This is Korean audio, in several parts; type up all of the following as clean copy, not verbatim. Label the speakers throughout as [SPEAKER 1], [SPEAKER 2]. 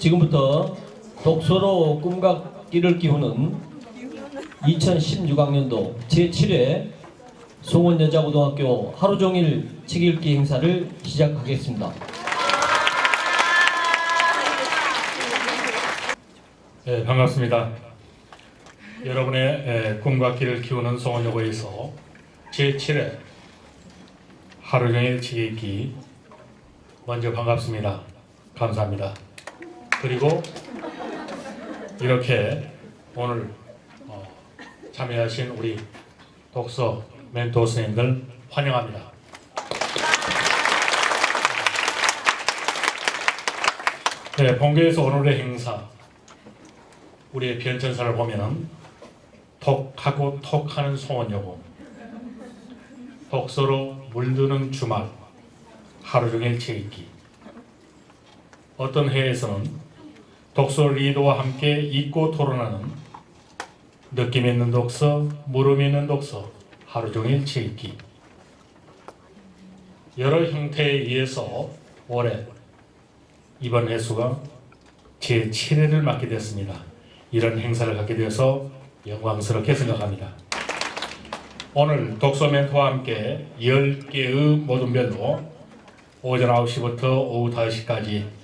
[SPEAKER 1] 지금부터 독서로 꿈과 끼를 키우는 2016학년도 제7회 송원여자고등학교 하루종일 책 읽기 행사를 시작하겠습니다.
[SPEAKER 2] 네, 반갑습니다. 여러분의 꿈과 끼를 키우는 송원여고에서 제7회 하루종일 책 읽기 먼저 반갑습니다. 감사합니다. 그리고 이렇게 오늘 참여하신 우리 독서 멘토 선생님들 환영합니다. 네, 본교에서 오늘의 행사, 우리의 변천사를 보면은 톡하고 톡하는 송원여고, 독서로 물드는 주말, 하루종일 책 읽기. 어떤 해에서는 독서 리더와 함께 읽고 토론하는 느낌 있는 독서, 물음 있는 독서, 하루종일 책 읽기. 여러 형태에 의해서 올해 이번 해수가 제7회를 맡게 됐습니다. 이런 행사를 갖게 되어서 영광스럽게 생각합니다. 오늘 독서 멘토와 함께 10개의 모둠별로 오전 9시부터 오후 5시까지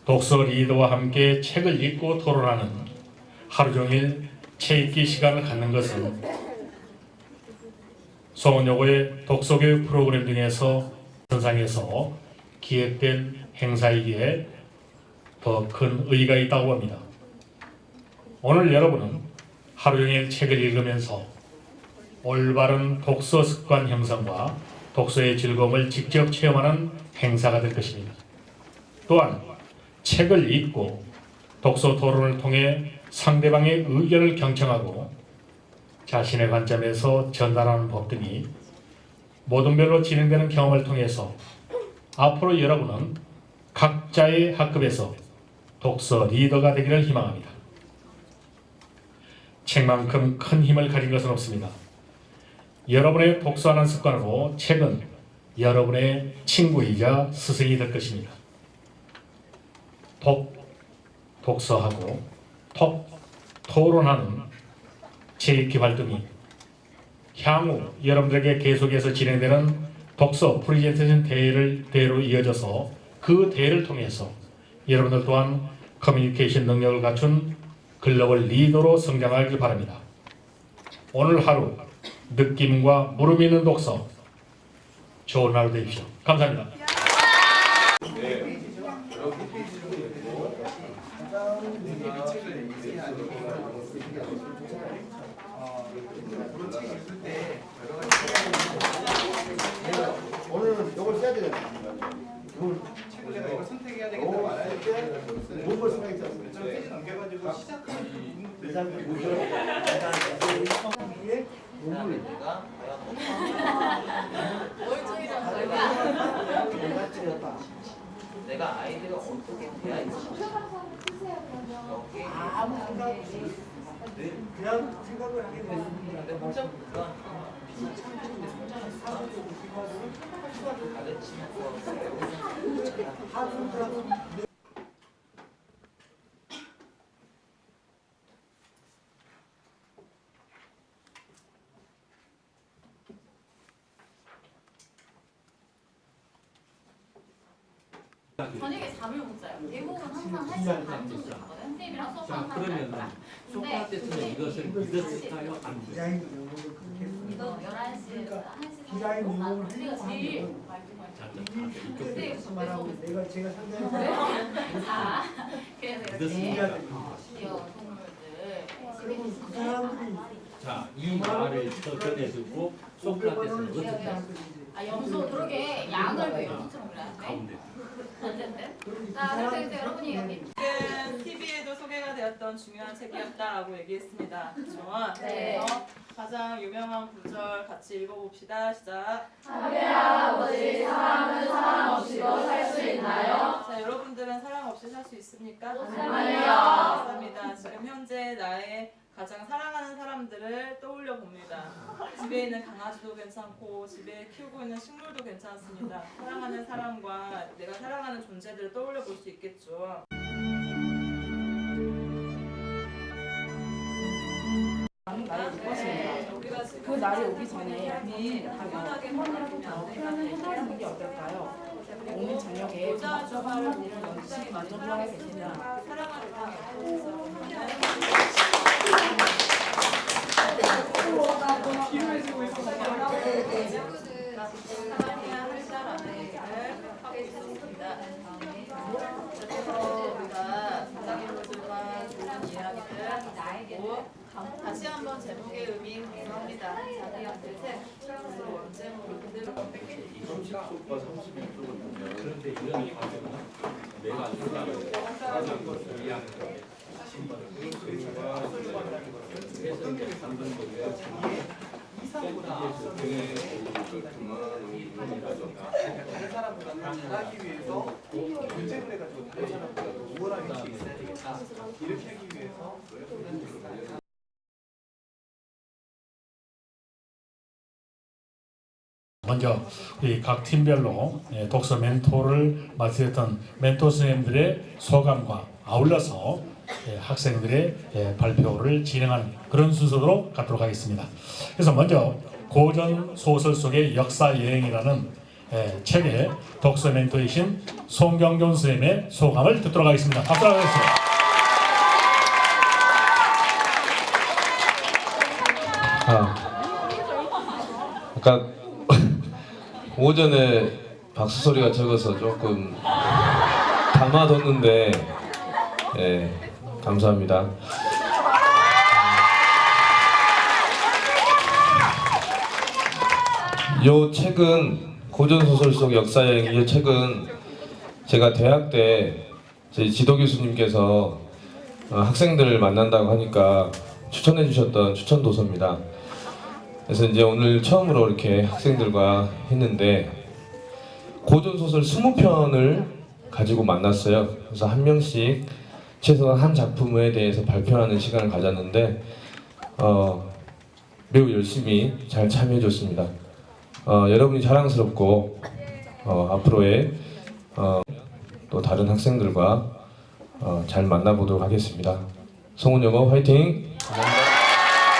[SPEAKER 2] 독서 리더와 함께 책을 읽고 토론하는 하루종일 책 읽기 시간을 갖는 것은 송원여고의 독서교육 프로그램 중에서 선상에서 기획된 행사이기에 더 큰 의의가 있다고 봅니다. 오늘 여러분은 하루종일 책을 읽으면서 올바른 독서 습관 형성과 독서의 즐거움을 직접 체험하는 행사가 될 것입니다. 또한 책을 읽고 독서 토론을 통해 상대방의 의견을 경청하고 자신의 관점에서 전달하는 법 등이 모둠별로 진행되는 경험을 통해서 앞으로 여러분은 각자의 학급에서 독서 리더가 되기를 희망합니다. 책만큼 큰 힘을 가진 것은 없습니다. 여러분의 독서하는 습관으로 책은 여러분의 친구이자 스승이 될 것입니다. 독서하고 토론하는 책 읽기 활동이 향후 여러분들에게 계속해서 진행되는 독서 프레젠테이션 대회로 이어져서 그 대회를 통해서 여러분들 또한 커뮤니케이션 능력을 갖춘 글로벌 리더로 성장하길 바랍니다. 오늘 하루 느낌과 물음 있는 독서, 좋은 하루 되십시오. 감사합니다.
[SPEAKER 3] 오늘은 이걸 써야 되잖아.
[SPEAKER 4] 책을 내가 이걸 선택해야 되겠다 말할 때
[SPEAKER 3] 뭔걸 생각했었어?
[SPEAKER 4] 페이지 넘겨가지고 시작하는
[SPEAKER 5] 내가 아이디가 어떻게 돼야 있지?
[SPEAKER 3] 아무 생각 없이 그냥 생각을 하게 되는
[SPEAKER 5] 근데 혼자 그런 비참해지는데 성장했어. 가르치면서
[SPEAKER 6] 저녁에 잠을 못 자요. 대부분 항상 1시 반 정도 자거든요. 선생님이랑 수업하는 사람이 잘
[SPEAKER 7] 수업할 때쯤에 이것을 믿었을까요? 안 믿었을까요?
[SPEAKER 3] 디자인 용어를 그렇게
[SPEAKER 6] 믿어 11시에서 1시
[SPEAKER 3] 디자인 용어를
[SPEAKER 6] 반 우리가 제일
[SPEAKER 3] 그때부터 말하고 제가 상당히
[SPEAKER 6] 자, 그래서 이렇게
[SPEAKER 3] 믿었습니다.
[SPEAKER 6] 동물들
[SPEAKER 3] 그러면 그 사람들이
[SPEAKER 7] 자, 이 말을 더 전해주고 소크라테스는 어떻게 했어요?
[SPEAKER 6] 염소 그러게 양을 왜 염소처럼 그려야 돼?
[SPEAKER 7] 가운데.
[SPEAKER 6] 어쨌든 자, 그래서 여러분이 여기
[SPEAKER 8] 지금 TV에도 소개가 되었던 중요한 책이었다라고 얘기했습니다. 그렇죠?
[SPEAKER 6] 네.
[SPEAKER 8] 그래서 가장 유명한 구절 같이 읽어봅시다. 시작.
[SPEAKER 6] 하늘의 아버지 사람은 사람 없이도 살 수 있나요?
[SPEAKER 8] 자, 여러분들은 사랑 없이 살 수 있습니까?
[SPEAKER 6] 아니요.
[SPEAKER 8] 맞습니다. 지금 현재 나의 가장 사랑하는 사람들을 떠올려 봅니다. 집에 있는 강아지도 괜찮고 집에 키우고 있는 식물도 괜찮습니다. 사랑하는 사람과 내가 사랑하는 존재들을 떠올려 볼 수 있겠죠.
[SPEAKER 9] 날이 예뻤습니다. 그 날이 오기 전에 당연하게 표현을 해드리는 게 어떨까요? 오늘 저녁에 조합을 보는 연습 만족하게 되시면
[SPEAKER 8] 다시 한번 제목의 의미 공유합니다. 자기가 둘셋 사랑스러운 원제목을 그대로
[SPEAKER 7] 30속과 31속을 보면 그런데 이런 내가 안 생각하는 것을 이해하는 거예요. 그래서 이제 3번 보면
[SPEAKER 4] 다른 사람보다 잘하기 위해서 교체를 해가지고 다른 사람보다 우월하게 있어야 되겠다. 이렇게 하기 위해서
[SPEAKER 2] 먼저 우리 각 팀별로 독서 멘토를 맡으셨던 멘토 선생님들의 소감과 아울러서 학생들의 발표를 진행하는 그런 순서로 갖도록 하겠습니다. 그래서 먼저 고전 소설 속의 역사 여행이라는 책의 독서 멘토이신 송경준 선생님의 소감을 듣도록 하겠습니다. 박수 하겠습니다.
[SPEAKER 10] 아까 오전에 박수 소리가 적어서 조금 담아뒀는데, 감사합니다. 이 책은 고전소설 속 역사여행, 이 책은 제가 대학 때 저희 지도 교수님께서 학생들을 만난다고 하니까 추천해 주셨던 추천 도서입니다. 그래서 이제 오늘 처음으로 이렇게 학생들과 했는데 고전소설 20편을 가지고 만났어요. 그래서 한 명씩 최소한 한 작품에 대해서 발표하는 시간을 가졌는데 매우 열심히 잘 참여해 줬습니다. 여러분이 자랑스럽고 앞으로의 또 다른 학생들과 잘 만나보도록 하겠습니다. 송은영어 화이팅!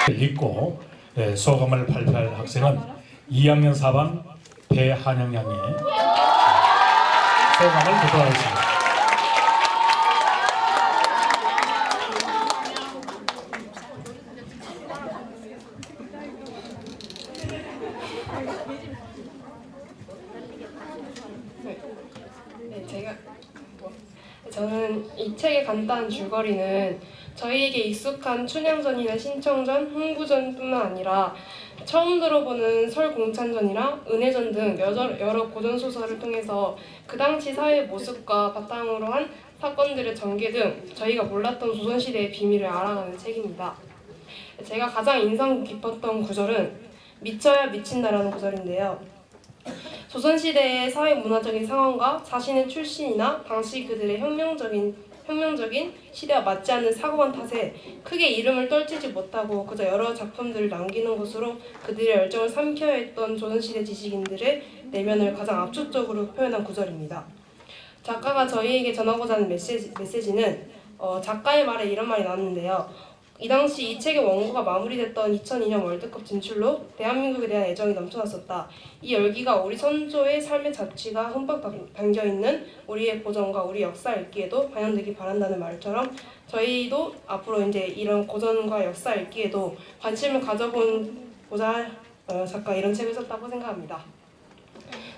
[SPEAKER 2] 읽고 소감을 발표할 학생은 2학년 4반 배한영 양의 소감을 듣도록 하겠습니다.
[SPEAKER 9] 저는 이 책의 간단한 줄거리는 저희에게 익숙한 춘향전이나 신청전, 흥부전뿐만 아니라 처음 들어보는 설공찬전이나 은혜전 등 여러 고전소설을 통해서 그 당시 사회의 모습과 바탕으로 한 사건들의 전개 등 저희가 몰랐던 조선시대의 비밀을 알아가는 책입니다. 제가 가장 인상 깊었던 구절은 미쳐야 미친다라는 구절인데요. 조선시대의 사회문화적인 상황과 자신의 출신이나 당시 그들의 혁명적인 시대와 맞지 않는 사고한 탓에 크게 이름을 떨치지 못하고 그저 여러 작품들을 남기는 것으로 그들의 열정을 삼켜야 했던 조선시대 지식인들의 내면을 가장 압축적으로 표현한 구절입니다. 작가가 저희에게 전하고자 하는 메시지는 작가의 말에 이런 말이 나왔는데요. 이 당시 이 책의 원고가 마무리됐던 2002년 월드컵 진출로 대한민국에 대한 애정이 넘쳐났었다. 이 열기가 우리 선조의 삶의 자취가 흠뻑 담겨있는 우리의 고전과 우리 역사 읽기에도 반영되기 바란다는 말처럼 저희도 앞으로 이제 이런 고전과 역사 읽기에도 관심을 가져보자 작가 이런 책을 썼다고 생각합니다.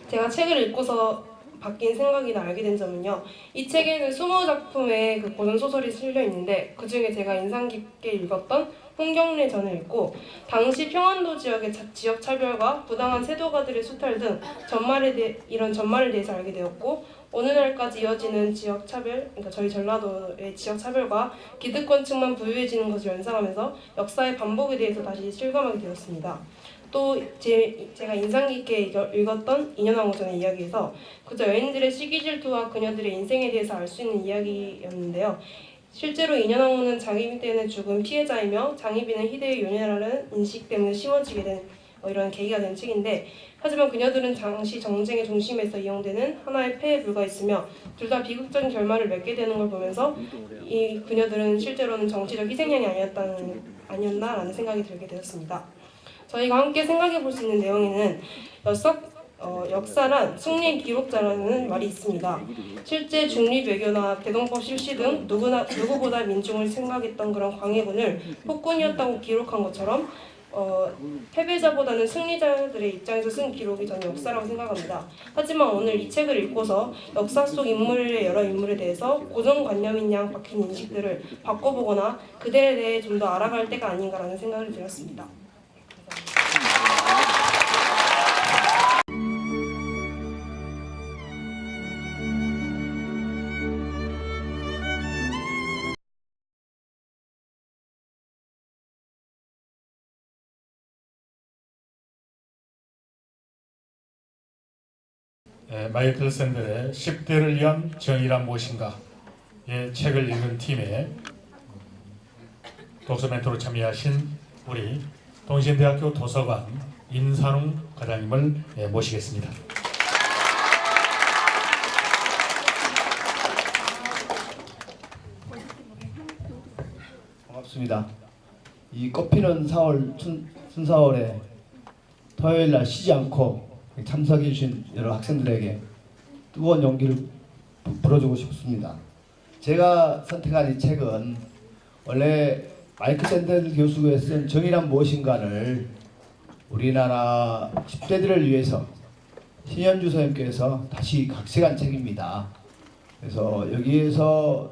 [SPEAKER 9] 제가 책을 읽고서 바뀐 생각이나 알게 된 점은요. 이 책에는 20작품의 그 고전소설이 실려 있는데 그 중에 제가 인상 깊게 읽었던 홍경래 전을 읽고 당시 평안도 지역의 지역 차별과 부당한 세도가들의 수탈 등 이런 전말에 대해서 알게 되었고 오늘날까지 이어지는 지역 차별, 그러니까 저희 전라도의 지역 차별과 기득권층만 부유해지는 것을 연상하면서 역사의 반복에 대해서 다시 실감하게 되었습니다. 또 제가 인상 깊게 읽었던 인연왕후전의 이야기에서 그저 여인들의 시기 질투와 그녀들의 인생에 대해서 알 수 있는 이야기였는데요. 실제로 인연왕후는 장희빈 때는 죽은 피해자이며 장희빈은 희대의 요녀라는 인식 때문에 심어지게 된 이런 계기가 된 책인데, 하지만 그녀들은 당시 정쟁의 중심에서 이용되는 하나의 패에 불과했으며 둘 다 비극적인 결말을 맺게 되는 걸 보면서 이 그녀들은 실제로는 정치적 희생양이 아니었나라는 생각이 들게 되었습니다. 저희가 함께 생각해 볼 수 있는 내용에는 역사란 승리의 기록자라는 말이 있습니다. 실제 중립외교나 대동법 실시 등 누구보다 민중을 생각했던 그런 광해군을 폭군이었다고 기록한 것처럼 패배자보다는 승리자들의 입장에서 쓴 기록이 저는 역사라고 생각합니다. 하지만 오늘 이 책을 읽고서 역사 속 인물의 여러 인물에 대해서 고정관념인 양 박힌 인식들을 바꿔보거나 그들에 대해 좀 더 알아갈 때가 아닌가라는 생각을 들었습니다.
[SPEAKER 2] 마이클 샌델의 10대를 위한 정의란 무엇인가 책을 읽은 팀에 독서 멘토로 참여하신 우리 동신대학교 도서관 임산웅 과장님을 모시겠습니다.
[SPEAKER 11] 반갑습니다. 이 꽃피는 4월 순사월에 토요일날 쉬지 않고 참석해 주신 여러 학생들에게 뜨거운 용기를 불어주고 싶습니다. 제가 선택한 이 책은 원래 마이클 샌델 교수가 쓴 정의란 무엇인가를 우리나라 10대들을 위해서 신현주 선생님께서 다시 각색한 책입니다. 그래서 여기에서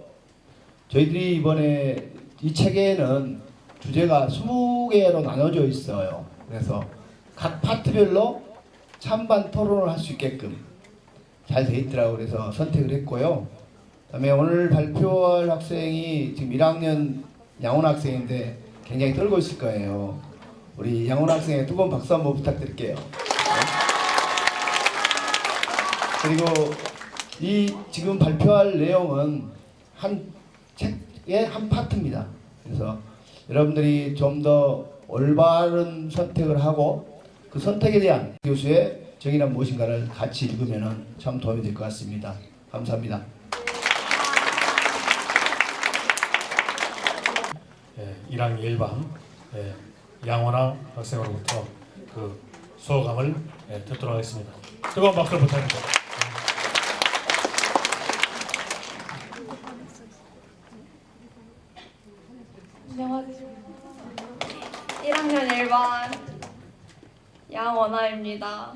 [SPEAKER 11] 저희들이 이번에 이 책에는 주제가 20개로 나눠져 있어요. 그래서 각 파트별로 찬반 토론을 할 수 있게끔 잘 돼 있더라고요. 그래서 선택을 했고요. 그다음에 오늘 발표할 학생이 지금 1학년 양훈 학생인데 굉장히 떨고 있을 거예요. 우리 양훈 학생의 뜨거운 박수 한번 부탁드릴게요. 그리고 이 지금 발표할 내용은 한 책의 한 파트입니다. 그래서 여러분들이 좀 더 올바른 선택을 하고 그 선택에 대한 교수의 정의란 무엇인가를 같이 읽으면 참 도움이 될 것 같습니다. 감사합니다.
[SPEAKER 2] 1학년 1반 양원아 학생으로부터 그 소감을 듣도록 하겠습니다. 뜨거운 박수를 부탁드립니다.
[SPEAKER 12] 안녕하세요. 1학년 1반 양원아입니다.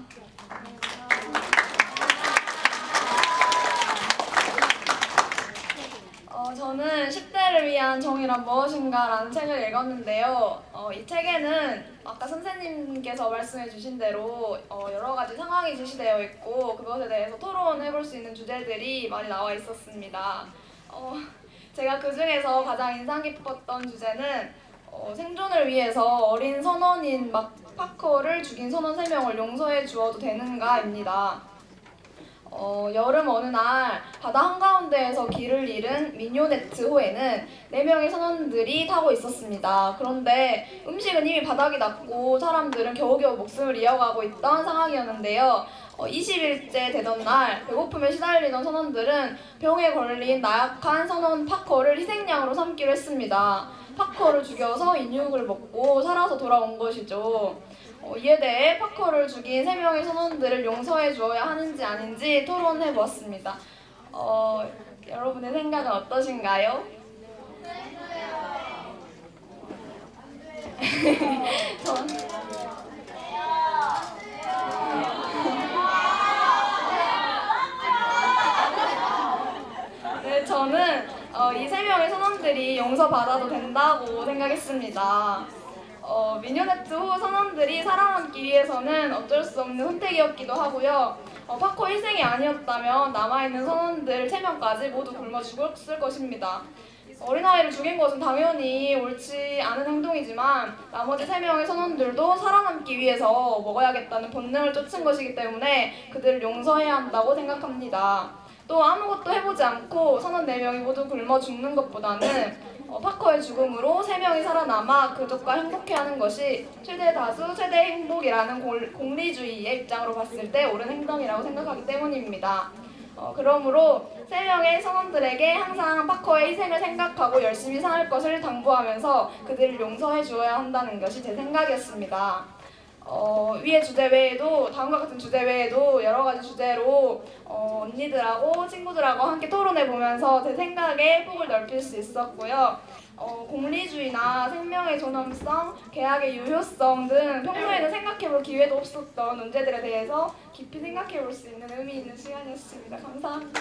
[SPEAKER 12] 저는 10대를 위한 정의란 무엇인가라는 책을 읽었는데요. 이 책에는 아까 선생님께서 말씀해 주신 대로 여러 가지 상황이 제시되어 있고 그것에 대해서 토론해 볼 수 있는 주제들이 많이 나와 있었습니다. 제가 그 중에서 가장 인상 깊었던 주제는 생존을 위해서 어린 선원인 파커를 죽인 선원 3명을 용서해 주어도 되는가입니다. 여름 어느 날 바다 한가운데에서 길을 잃은 미뇨네트 호에는 4명의 선원들이 타고 있었습니다. 그런데 음식은 이미 바닥이 났고 사람들은 겨우겨우 목숨을 이어가고 있던 상황이었는데요. 20일째 되던 날 배고픔에 시달리던 선원들은 병에 걸린 나약한 선원 파커를 희생양으로 삼기로 했습니다. 파커를 죽여서 인육을 먹고 살아서 돌아온 것이죠. 이에 대해 파커를 죽인 3명의 선원들을 용서해 주어야 하는지 아닌지 토론해 보았습니다. 여러분의 생각은 어떠신가요? 저는 이 3명의 선원들이 용서받아도 된다고 생각했습니다. 미녀네트 후 선원들이 살아남기 위해서는 어쩔 수 없는 선택이었기도 하고요. 파커 희생이 아니었다면 남아있는 선원들 3명까지 모두 굶어 죽었을 것입니다. 어린아이를 죽인 것은 당연히 옳지 않은 행동이지만 나머지 3명의 선원들도 살아남기 위해서 먹어야겠다는 본능을 쫓은 것이기 때문에 그들을 용서해야 한다고 생각합니다. 또 아무것도 해보지 않고 선원 4명이 모두 굶어 죽는 것보다는 파커의 죽음으로 3명이 살아남아 그족과 행복해하는 것이 최대 다수, 최대 행복이라는 공리주의의 입장으로 봤을 때 옳은 행동이라고 생각하기 때문입니다. 그러므로 3명의 선원들에게 항상 파커의 희생을 생각하고 열심히 살 것을 당부하면서 그들을 용서해 주어야 한다는 것이 제 생각이었습니다. 위의 주제 외에도 다음과 같은 주제 외에도 여러 가지 주제로 언니들하고 친구들하고 함께 토론해 보면서 제 생각에 폭을 넓힐 수 있었고요. 공리주의나 생명의 존엄성, 계약의 유효성 등 평소에는 생각해볼 기회도 없었던 문제들에 대해서 깊이 생각해볼 수 있는 의미 있는 시간이었습니다. 감사합니다.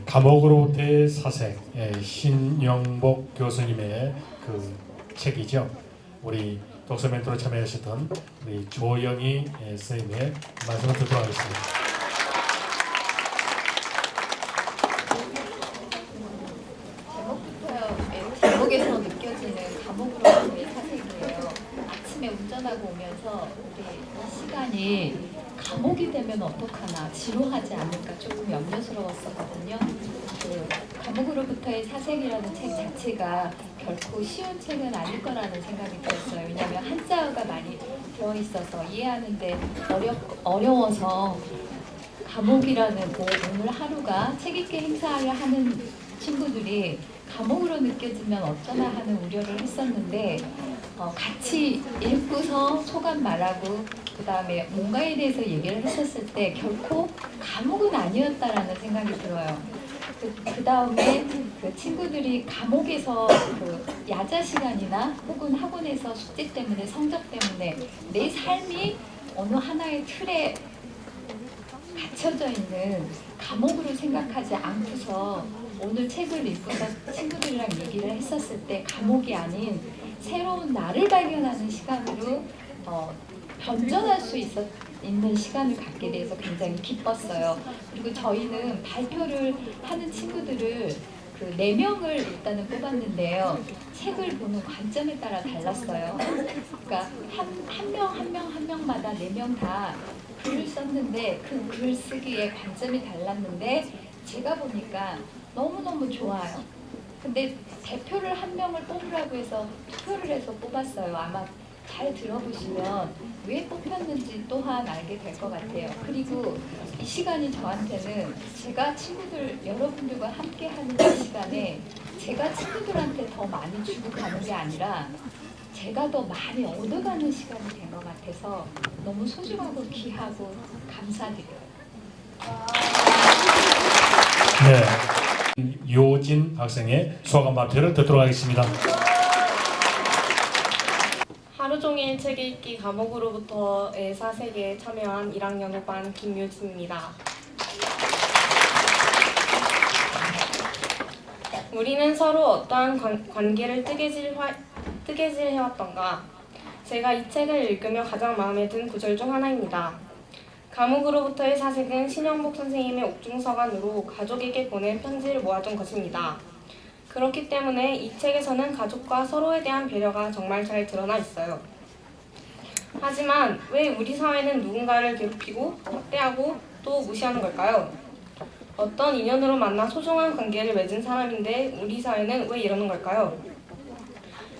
[SPEAKER 2] 감옥으로부터의 사색, 신영복 교수님의 그 책이죠. 우리 독서 멘토로 참여하셨던 우리 조영희 선생님의 말씀을 듣도록 하겠습니다.
[SPEAKER 13] 제목에서 느껴지는 감옥으로부터의 사색이에요. 아침에 운전하고 오면서 우리 이 시간이 감옥이 되면 어떡하나, 지루하지 않을까 조금 염려스러웠었거든요. 그 감옥으로부터의 사색이라는 책 자체가 결코 쉬운 책은 아닐 거라는 생각이 들었어요. 왜냐하면 한자어가 많이 들어있어서 이해하는데 어려워서 감옥이라는 오늘 하루가 책 읽기 행사를 하는 친구들이 감옥으로 느껴지면 어쩌나 하는 우려를 했었는데 같이 읽고서 소감 말하고 그 다음에 뭔가에 대해서 얘기를 했었을 때 결코 감옥은 아니었다라는 생각이 들어요. 그 다음에 그 친구들이 감옥에서 그 야자 시간이나 혹은 학원에서 숙제 때문에 성적 때문에 내 삶이 어느 하나의 틀에 갇혀져 있는 감옥으로 생각하지 않고서 오늘 책을 읽고서 친구들이랑 얘기를 했었을 때 감옥이 아닌 새로운 나를 발견하는 시간으로 변전할 수 있는 시간을 갖게 돼서 굉장히 기뻤어요. 그리고 저희는 발표를 하는 친구들을 그 4명을 일단은 뽑았는데요. 책을 보는 관점에 따라 달랐어요. 그러니까 한 명마다 4명 다 글을 썼는데 그 글 쓰기에 관점이 달랐는데 제가 보니까 너무너무 좋아요. 근데 대표를 1명을 뽑으라고 해서 투표를 해서 뽑았어요. 아마 잘 들어보시면 왜 뽑혔는지 또한 알게 될 것 같아요. 그리고 이 시간이 저한테는 제가 친구들 여러분들과 함께 하는 이 시간에 제가 친구들한테 더 많이 주고 가는 게 아니라 제가 더 많이 얻어가는 시간이 된 것 같아서 너무 소중하고 귀하고 감사드려요.
[SPEAKER 2] 네, 요진 학생의 소감 발표를 듣도록 하겠습니다.
[SPEAKER 9] 하루 종일 책 읽기 감옥으로부터의 사색에 참여한 1학년 5반 김유진입니다. 우리는 서로 어떠한 관계를 뜨개질해왔던가? 제가 이 책을 읽으며 가장 마음에 든 구절 중 하나입니다. 감옥으로부터의 사색은 신영복 선생님의 옥중서관으로 가족에게 보낸 편지를 모아둔 것입니다. 그렇기 때문에 이 책에서는 가족과 서로에 대한 배려가 정말 잘 드러나 있어요. 하지만 왜 우리 사회는 누군가를 괴롭히고 학대하고 또 무시하는 걸까요? 어떤 인연으로 만나 소중한 관계를 맺은 사람인데 우리 사회는 왜 이러는 걸까요?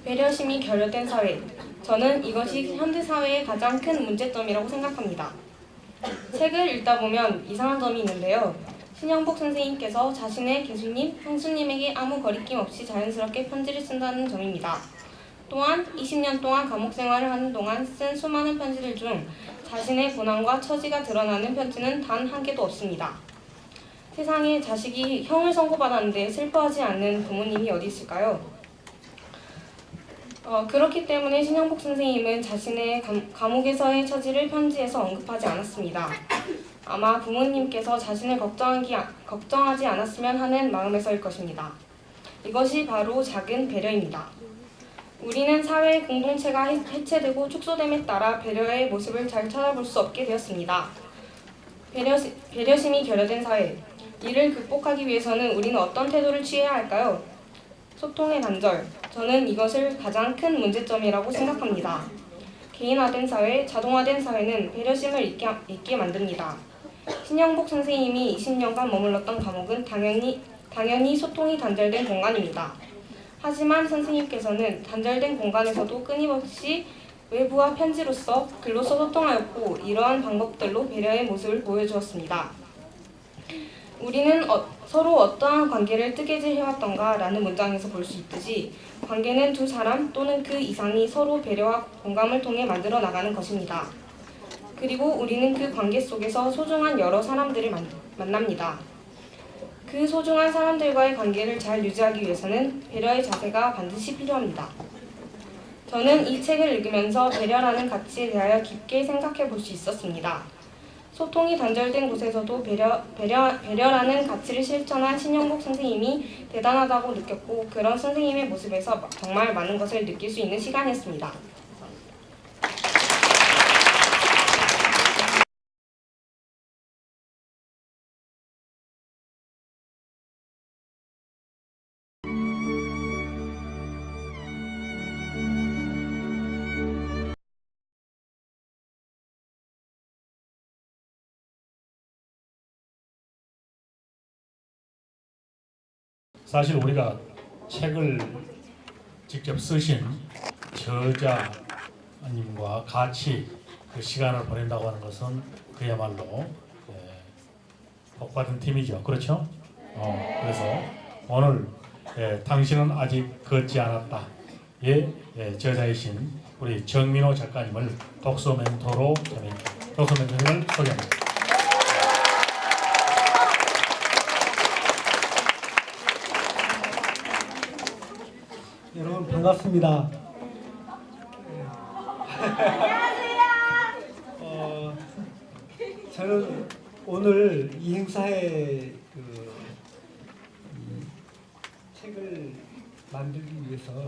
[SPEAKER 9] 배려심이 결여된 사회, 저는 이것이 현대사회의 가장 큰 문제점이라고 생각합니다. 책을 읽다 보면 이상한 점이 있는데요. 신영복 선생님께서 자신의 교수님, 형수님에게 아무 거리낌 없이 자연스럽게 편지를 쓴다는 점입니다. 또한 20년 동안 감옥 생활을 하는 동안 쓴 수많은 편지들 중 자신의 고난과 처지가 드러나는 편지는 단 한 개도 없습니다. 세상에 자식이 형을 선고받았는데 슬퍼하지 않는 부모님이 어디 있을까요? 그렇기 때문에 신영복 선생님은 자신의 감옥에서의 처지를 편지에서 언급하지 않았습니다. 아마 부모님께서 자신을 걱정하지 않았으면 하는 마음에서일 것입니다. 이것이 바로 작은 배려입니다. 우리는 사회 공동체가 해체되고 축소됨에 따라 배려의 모습을 잘 찾아볼 수 없게 되었습니다. 배려심이 결여된 사회, 이를 극복하기 위해서는 우리는 어떤 태도를 취해야 할까요? 소통의 단절, 저는 이것을 가장 큰 문제점이라고 생각합니다. 개인화된 사회, 자동화된 사회는 배려심을 잊게 만듭니다. 신영복 선생님이 20년간 머물렀던 감옥은 당연히 소통이 단절된 공간입니다. 하지만 선생님께서는 단절된 공간에서도 끊임없이 외부와 편지로서, 글로써 소통하였고 이러한 방법들로 배려의 모습을 보여주었습니다. 우리는 서로 어떠한 관계를 뜨개질 해왔던가 라는 문장에서 볼 수 있듯이 관계는 두 사람 또는 그 이상이 서로 배려와 공감을 통해 만들어 나가는 것입니다. 그리고 우리는 그 관계 속에서 소중한 여러 사람들을 만납니다. 그 소중한 사람들과의 관계를 잘 유지하기 위해서는 배려의 자세가 반드시 필요합니다. 저는 이 책을 읽으면서 배려라는 가치에 대하여 깊게 생각해 볼 수 있었습니다. 소통이 단절된 곳에서도 배려라는 가치를 실천한 신영복 선생님이 대단하다고 느꼈고 그런 선생님의 모습에서 정말 많은 것을 느낄 수 있는 시간이었습니다.
[SPEAKER 2] 사실 우리가 책을 직접 쓰신 저자님과 같이 그 시간을 보낸다고 하는 것은 그야말로 복받은 팀이죠. 그렇죠? 그래서 오늘 당신은 아직 걷지 않았다. 저자이신 우리 정민호 작가님을 독서 멘토로 독서 멘토를 소개합니다.
[SPEAKER 14] 여러분 반갑습니다. 저는 오늘 이 행사에 책을 만들기 위해서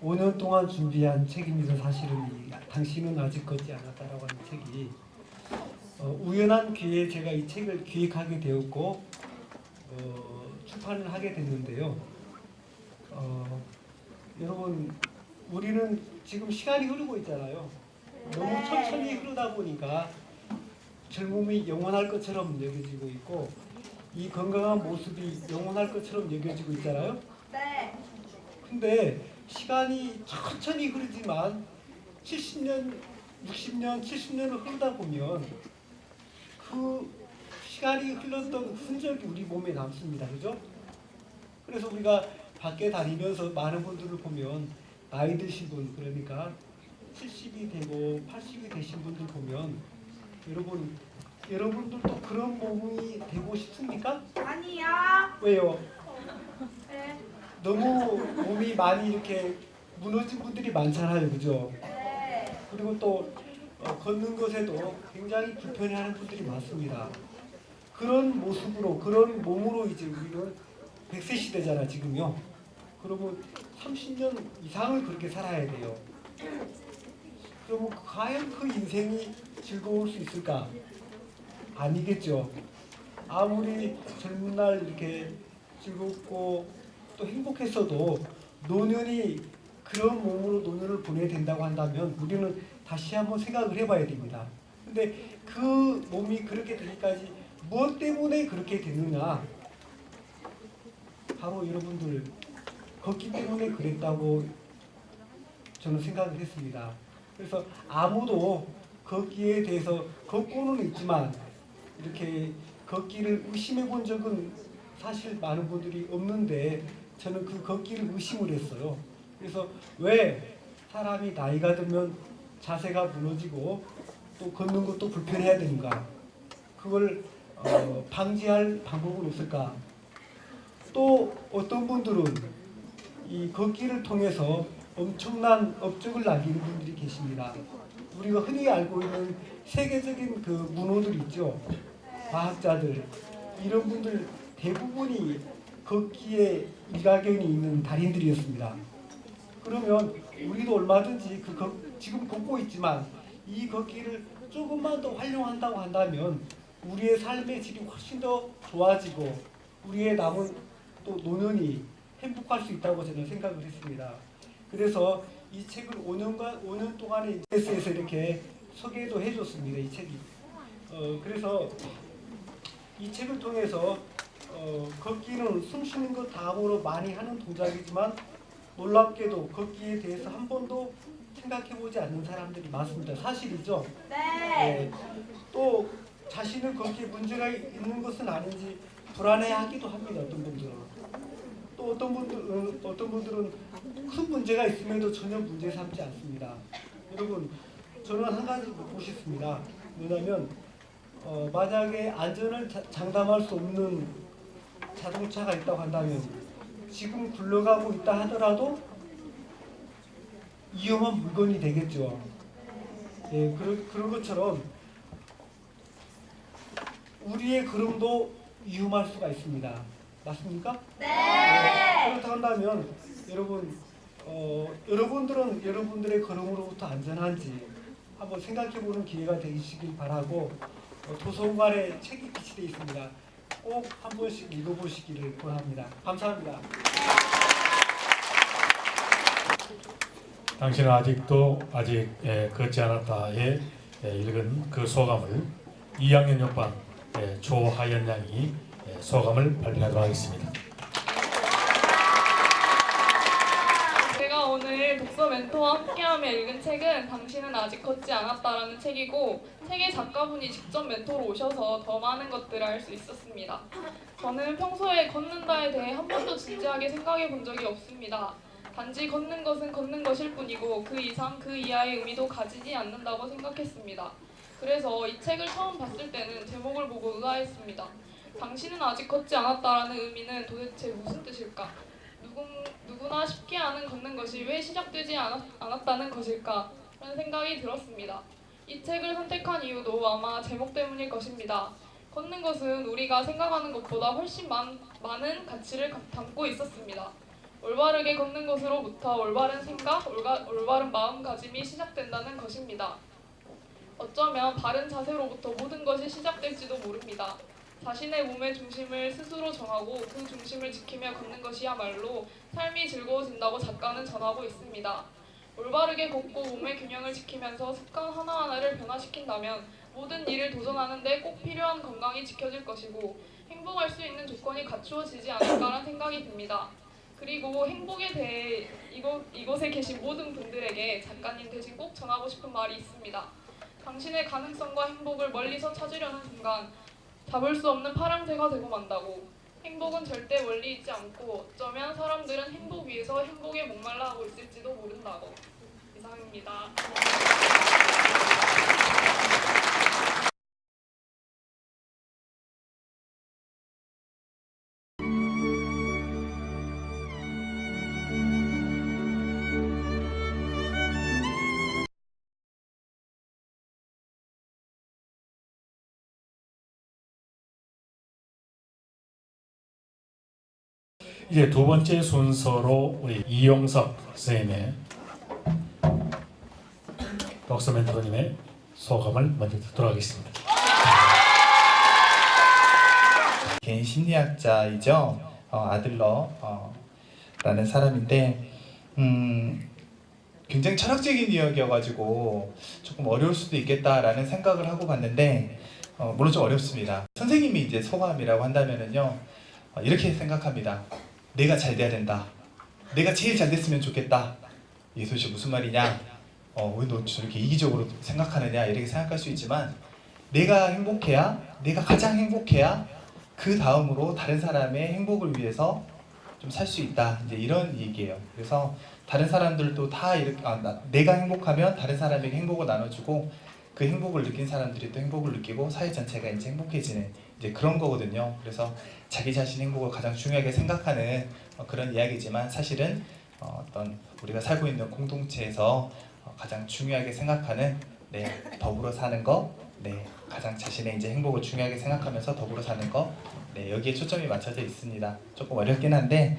[SPEAKER 14] 5년 동안 준비한 책입니다. 사실은 당신은 아직 걷지 않았다라고 하는 책이 우연한 기회에 제가 이 책을 기획하게 되었고 출판을 하게 됐는데요. 여러분 우리는 지금 시간이 흐르고 있잖아요. 너무 천천히 흐르다 보니까 젊음이 영원할 것처럼 여겨지고 있고 이 건강한 모습이 영원할 것처럼 여겨지고 있잖아요.
[SPEAKER 12] 네.
[SPEAKER 14] 근데 시간이 천천히 흐르지만 70년, 60년, 70년을 흐르다 보면 그 시간이 흘렀던 흔적이 우리 몸에 남습니다. 그죠? 그래서 우리가 밖에 다니면서 많은 분들을 보면 나이 드신 분, 그러니까 70이 되고 80이 되신 분들 보면 여러분들도 그런 몸이 되고 싶습니까?
[SPEAKER 12] 아니요.
[SPEAKER 14] 왜요?
[SPEAKER 12] 네.
[SPEAKER 14] 너무 몸이 많이 이렇게 무너진 분들이 많잖아요. 그죠?
[SPEAKER 12] 네.
[SPEAKER 14] 그리고 또 걷는 것에도 굉장히 불편해하는 분들이 많습니다. 그런 모습으로, 그런 몸으로 이제 우리는 100세 시대잖아 지금요. 그러면 30년 이상을 그렇게 살아야 돼요. 그러면 과연 그 인생이 즐거울 수 있을까? 아니겠죠. 아무리 젊은 날 이렇게 즐겁고 또 행복했어도 노년이 그런 몸으로 노년을 보내야 된다고 한다면 우리는 다시 한번 생각을 해봐야 됩니다. 근데 그 몸이 그렇게 되기까지 무엇 때문에 그렇게 됐느냐? 바로 여러분들 걷기 때문에 그랬다고 저는 생각을 했습니다. 그래서 아무도 걷기에 대해서 걷고는 있지만 이렇게 걷기를 의심해 본 적은 사실 많은 분들이 없는데 저는 그 걷기를 의심을 했어요. 그래서 왜 사람이 나이가 들면 자세가 무너지고 또 걷는 것도 불편해야 되는가? 그걸 방지할 방법은 없을까? 또 어떤 분들은 이 걷기를 통해서 엄청난 업적을 남기는 분들이 계십니다. 우리가 흔히 알고 있는 세계적인 그 문호들 있죠. 과학자들 이런 분들 대부분이 걷기에 일가견이 있는 달인들이었습니다. 그러면 우리도 얼마든지 지금 걷고 있지만 이 걷기를 조금만 더 활용한다고 한다면 우리의 삶의 질이 훨씬 더 좋아지고 우리의 남은 또 노년이 행복할 수 있다고 저는 생각을 했습니다. 그래서 이 책을 5년 동안에 SNS에서 이렇게 소개도 해줬습니다. 이 책이. 그래서 이 책을 통해서 걷기는 숨 쉬는 것 다음으로 많이 하는 동작이지만 놀랍게도 걷기에 대해서 한 번도 생각해보지 않는 사람들이 많습니다. 사실이죠?
[SPEAKER 12] 네.
[SPEAKER 14] 또 자신은 걷기에 문제가 있는 것은 아닌지 불안해하기도 합니다. 어떤 분들은. 또 어떤 분들은 큰 문제가 있음에도 전혀 문제 삼지 않습니다. 여러분, 저는 한 가지 묻고 싶습니다. 뭐냐면 만약에 안전을 장담할 수 없는 자동차가 있다고 한다면 지금 굴러가고 있다 하더라도 위험한 물건이 되겠죠. 예, 그런 것처럼 우리의 걸음도 위험할 수가 있습니다. 맞습니까?
[SPEAKER 12] 네.
[SPEAKER 14] 그렇다고 한다면 여러분, 여러분들은 여러분들의 걸음으로부터 안전한지 한번 생각해보는 기회가 되시길 바라고 도서관에 책이 비치되어 있습니다. 꼭 한 번씩 읽어보시기를 권합니다. 감사합니다.
[SPEAKER 2] 당신은 아직도 걷지 않았다에 읽은 그 소감을 2학년 6반 조하연 양이 소감을 발표하도록 하겠습니다.
[SPEAKER 9] 제가 오늘 독서 멘토와 함께하며 읽은 책은 당신은 아직 걷지 않았다라는 책이고 책의 작가분이 직접 멘토로 오셔서 더 많은 것들을 알 수 있었습니다. 저는 평소에 걷는다에 대해 한 번도 진지하게 생각해 본 적이 없습니다. 단지 걷는 것은 걷는 것일 뿐이고 그 이상 그 이하의 의미도 가지지 않는다고 생각했습니다. 그래서 이 책을 처음 봤을 때는 제목을 보고 의아했습니다. 당신은 아직 걷지 않았다라는 의미는 도대체 무슨 뜻일까? 누구나 쉽게 아는 걷는 것이 왜 시작되지 않았다는 것일까? 라는 생각이 들었습니다. 이 책을 선택한 이유도 아마 제목 때문일 것입니다. 걷는 것은 우리가 생각하는 것보다 훨씬 많은 가치를 담고 있었습니다. 올바르게 걷는 것으로부터 올바른 생각, 올바른 마음가짐이 시작된다는 것입니다. 어쩌면 바른 자세로부터 모든 것이 시작될지도 모릅니다. 자신의 몸의 중심을 스스로 정하고 그 중심을 지키며 걷는 것이야말로 삶이 즐거워진다고 작가는 전하고 있습니다. 올바르게 걷고 몸의 균형을 지키면서 습관 하나하나를 변화시킨다면 모든 일을 도전하는 데 꼭 필요한 건강이 지켜질 것이고 행복할 수 있는 조건이 갖추어지지 않을까라는 생각이 듭니다. 그리고 행복에 대해 이곳에 계신 모든 분들에게 작가님 대신 꼭 전하고 싶은 말이 있습니다. 당신의 가능성과 행복을 멀리서 찾으려는 순간 잡을 수 없는 파랑새가 되고 만다고. 행복은 절대 멀리 있지 않고 어쩌면 사람들은 행복 위에서 행복에 목말라 하고 있을지도 모른다고. 이상입니다.
[SPEAKER 2] 이제 두 번째 순서로 우리 이용석 선생님의 독서 멘토님의 소감을 먼저 듣도록 하겠습니다.
[SPEAKER 15] 개인 심리학자이죠. 아들러라는 사람인데 굉장히 철학적인 이야기여가지고 조금 어려울 수도 있겠다라는 생각을 하고 봤는데 물론 좀 어렵습니다. 선생님이 이제 소감이라고 한다면은요 이렇게 생각합니다. 내가 잘 돼야 된다. 내가 제일 잘 됐으면 좋겠다. 이게 도대체 무슨 말이냐? 왜 너 저렇게 이기적으로 생각하느냐? 이렇게 생각할 수 있지만 내가 행복해야, 내가 가장 행복해야 그 다음으로 다른 사람의 행복을 위해서 좀 살 수 있다. 이제 이런 얘기예요. 그래서 다른 사람들도 다 이렇게 내가 행복하면 다른 사람에게 행복을 나눠주고 그 행복을 느낀 사람들이 또 행복을 느끼고 사회 전체가 이제 행복해지는 이제 그런 거거든요. 그래서 자기 자신 행복을 가장 중요하게 생각하는 그런 이야기지만 사실은 어떤 우리가 살고 있는 공동체에서 가장 중요하게 생각하는 더불어 사는 거, 가장 자신의 이제 행복을 중요하게 생각하면서 더불어 사는 거, 네, 여기에 초점이 맞춰져 있습니다. 조금 어렵긴 한데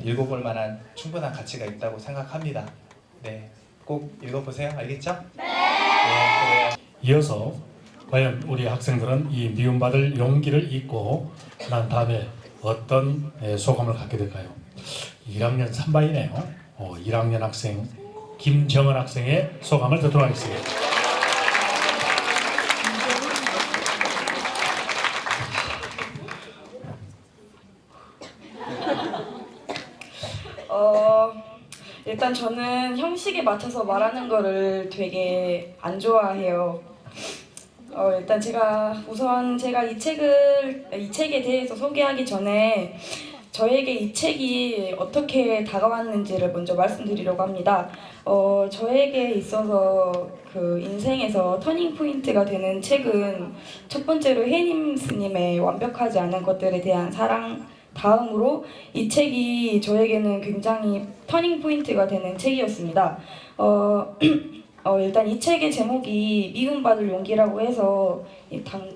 [SPEAKER 15] 읽어볼 만한 충분한 가치가 있다고 생각합니다. 네, 꼭 읽어보세요. 알겠죠? 네. 그래요.
[SPEAKER 2] 이어서 과연 우리 학생들은 이 미움받을 용기를 잊고 난 다음에 어떤 소감을 갖게 될까요? 1학년 3반이네요. 1학년 학생 김정은 학생의 소감을 듣도록 하겠습니다.
[SPEAKER 9] 일단 저는 형식에 맞춰서 말하는 거를 되게 안 좋아해요. 일단 제가 이 책에 대해서 소개하기 전에 저에게 이 책이 어떻게 다가왔는지를 먼저 말씀드리려고 합니다. 저에게 있어서 그 인생에서 터닝 포인트가 되는 책은 첫 번째로 해님 스님의 완벽하지 않은 것들에 대한 사랑, 다음으로 이 책이 저에게는 굉장히 터닝 포인트가 되는 책이었습니다. 일단 이 책의 제목이 미움받을 용기라고 해서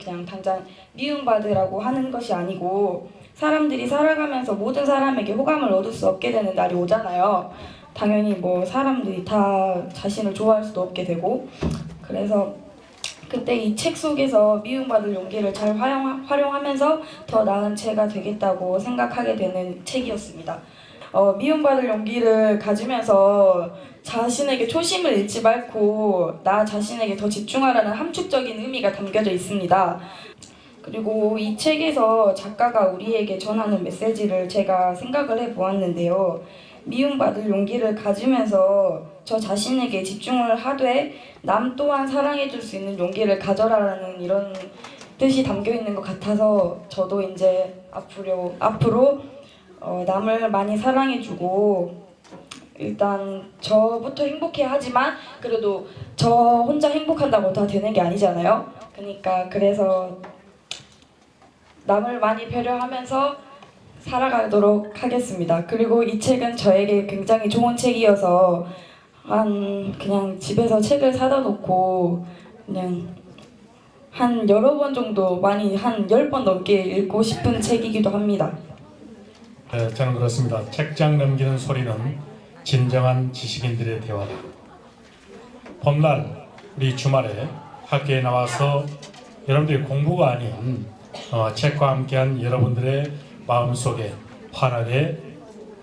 [SPEAKER 9] 그냥 당장 미움받으라고 하는 것이 아니고, 사람들이 살아가면서 모든 사람에게 호감을 얻을 수 없게 되는 날이 오잖아요. 당연히 뭐 사람들이 다 자신을 좋아할 수도 없게 되고, 그래서 그때 이 책 속에서 미움받을 용기를 잘 활용하면서 더 나은 제가 되겠다고 생각하게 되는 책이었습니다. 미움받을 용기를 가지면서 자신에게 초심을 잃지 말고 나 자신에게 더 집중하라는 함축적인 의미가 담겨져 있습니다. 그리고 이 책에서 작가가 우리에게 전하는 메시지를 제가 생각을 해보았는데요. 미움받을 용기를 가지면서 저 자신에게 집중을 하되 남 또한 사랑해줄 수 있는 용기를 가져라라는 이런 뜻이 담겨있는 것 같아서 저도 이제 앞으로 남을 많이 사랑해주고, 일단 저부터 행복해야 하지만 그래도 저 혼자 행복한다고 다 되는 게 아니잖아요. 그래서 남을 많이 배려하면서 살아가도록 하겠습니다. 그리고 이 책은 저에게 굉장히 좋은 책이어서 그냥 집에서 책을 사다 놓고 그냥 한 여러 번 정도, 많이 한 10번 넘게 읽고 싶은 책이기도 합니다.
[SPEAKER 2] 네, 저는 그렇습니다. 책장 넘기는 소리는 진정한 지식인들의 대화다. 봄날 우리 주말에 학교에 나와서 여러분들이 공부가 아닌 책과 함께한 여러분들의 마음속에 환하게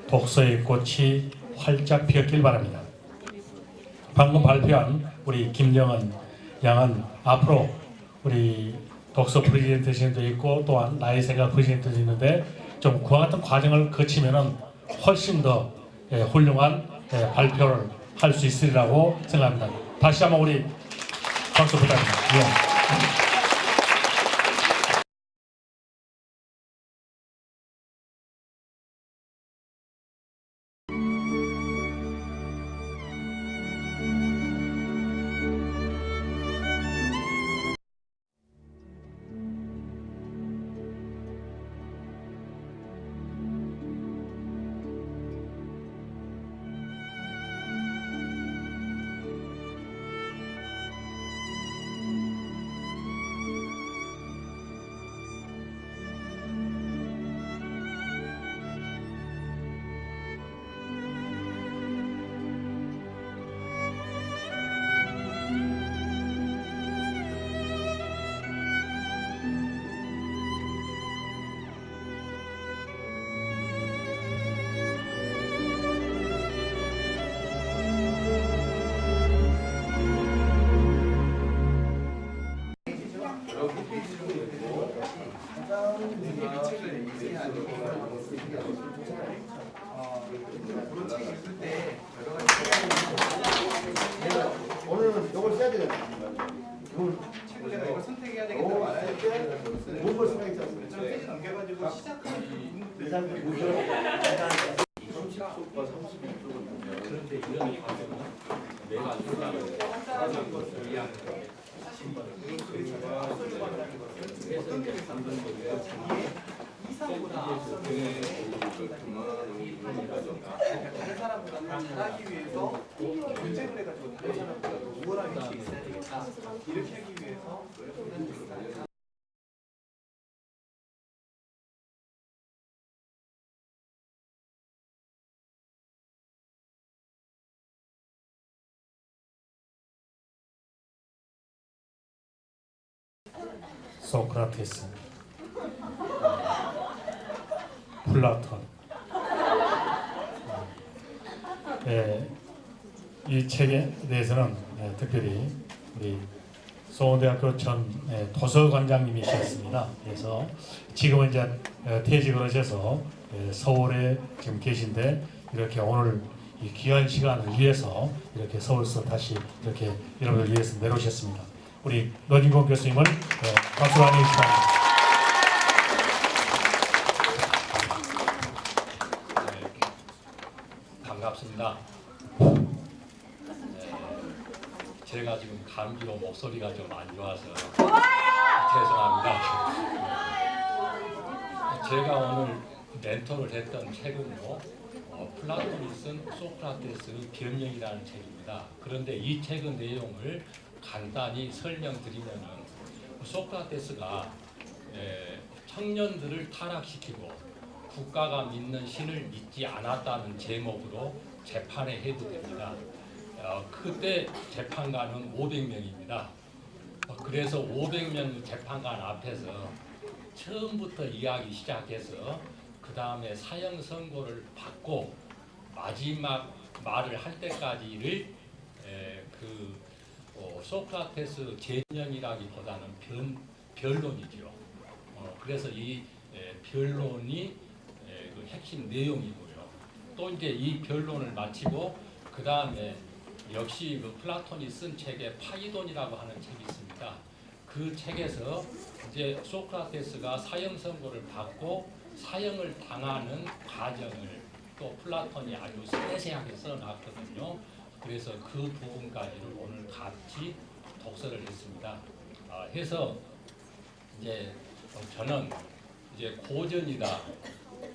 [SPEAKER 2] 독서의 꽃이 활짝 피었길 바랍니다. 방금 발표한 우리 김정은 양은 앞으로 우리 독서 프레젠테이션도 있고 또한 나의 생각 프레젠테이션도 있는데 좀 그와 같은 과정을 거치면은 훨씬 더 훌륭한 발표를 할 수 있으리라고 생각합니다. 다시 한번 우리 박수 부탁드립니다.
[SPEAKER 4] 오늘은 이걸 써야 되잖아. 책을 내가 이걸 선택해야 되겠다고 말해야 돼. 뭔걸 생각했지 않습니까? 저는 페이지 넘겨가지고 시작하는 대상들이 뭐죠?
[SPEAKER 7] 30쪽과 32쪽을 보면 그런데 이런 내가 안 좋아하는 사람인 것을 이해하는 거예요.
[SPEAKER 4] 다른 사람보다 잘하기 위해서 경쟁을 해가지고 다른 사람보다 더 우월한 위치에 있어야 되겠다. 이렇게 하기 위해서
[SPEAKER 2] 소크라테스, 플라톤. 이 책에 대해서는 특별히 우리 서울대학교 전 도서관장님이셨습니다. 그래서 지금은 이제 퇴직을 하셔서 서울에 지금 계신데 이렇게 오늘 이 귀한 시간을 위해서 이렇게 서울서 다시 이렇게 여러분을 위해서 내려오셨습니다. 우리 노진공 교수님을 박수로 환영해 주시기 바랍니다.
[SPEAKER 7] 반갑습니다. 제가 지금 감기로 목소리가 좀 안 좋아서 죄송합니다. 제가 오늘 멘토를 했던 책은요, 플라톤이 쓴 소크라테스의 변명이라는 책입니다. 그런데 이 책의 내용을 간단히 설명드리면은 소크라테스가 청년들을 타락시키고 국가가 믿는 신을 믿지 않았다는 제목으로 재판에 해부됩니다. 그때 재판관은 500명입니다. 그래서 500명 재판관 앞에서 처음부터 이야기 시작해서 그 다음에 사형 선고를 받고 마지막 말을 할 때까지를 소크라테스 제명이라기보다는 변론이죠. 그래서 이 변론이 그 핵심 내용이고요. 또 이제 이 변론을 마치고 그 다음에 역시 그 플라톤이 쓴 책에 파이돈이라고 하는 책이 있습니다. 그 책에서 이제 소크라테스가 사형 선고를 받고 사형을 당하는 과정을 또 플라톤이 아주 세세하게 써놨거든요. 그래서 그 부분까지를 오늘 같이 독서를 했습니다. 해서 이제 저는 이제 고전이다.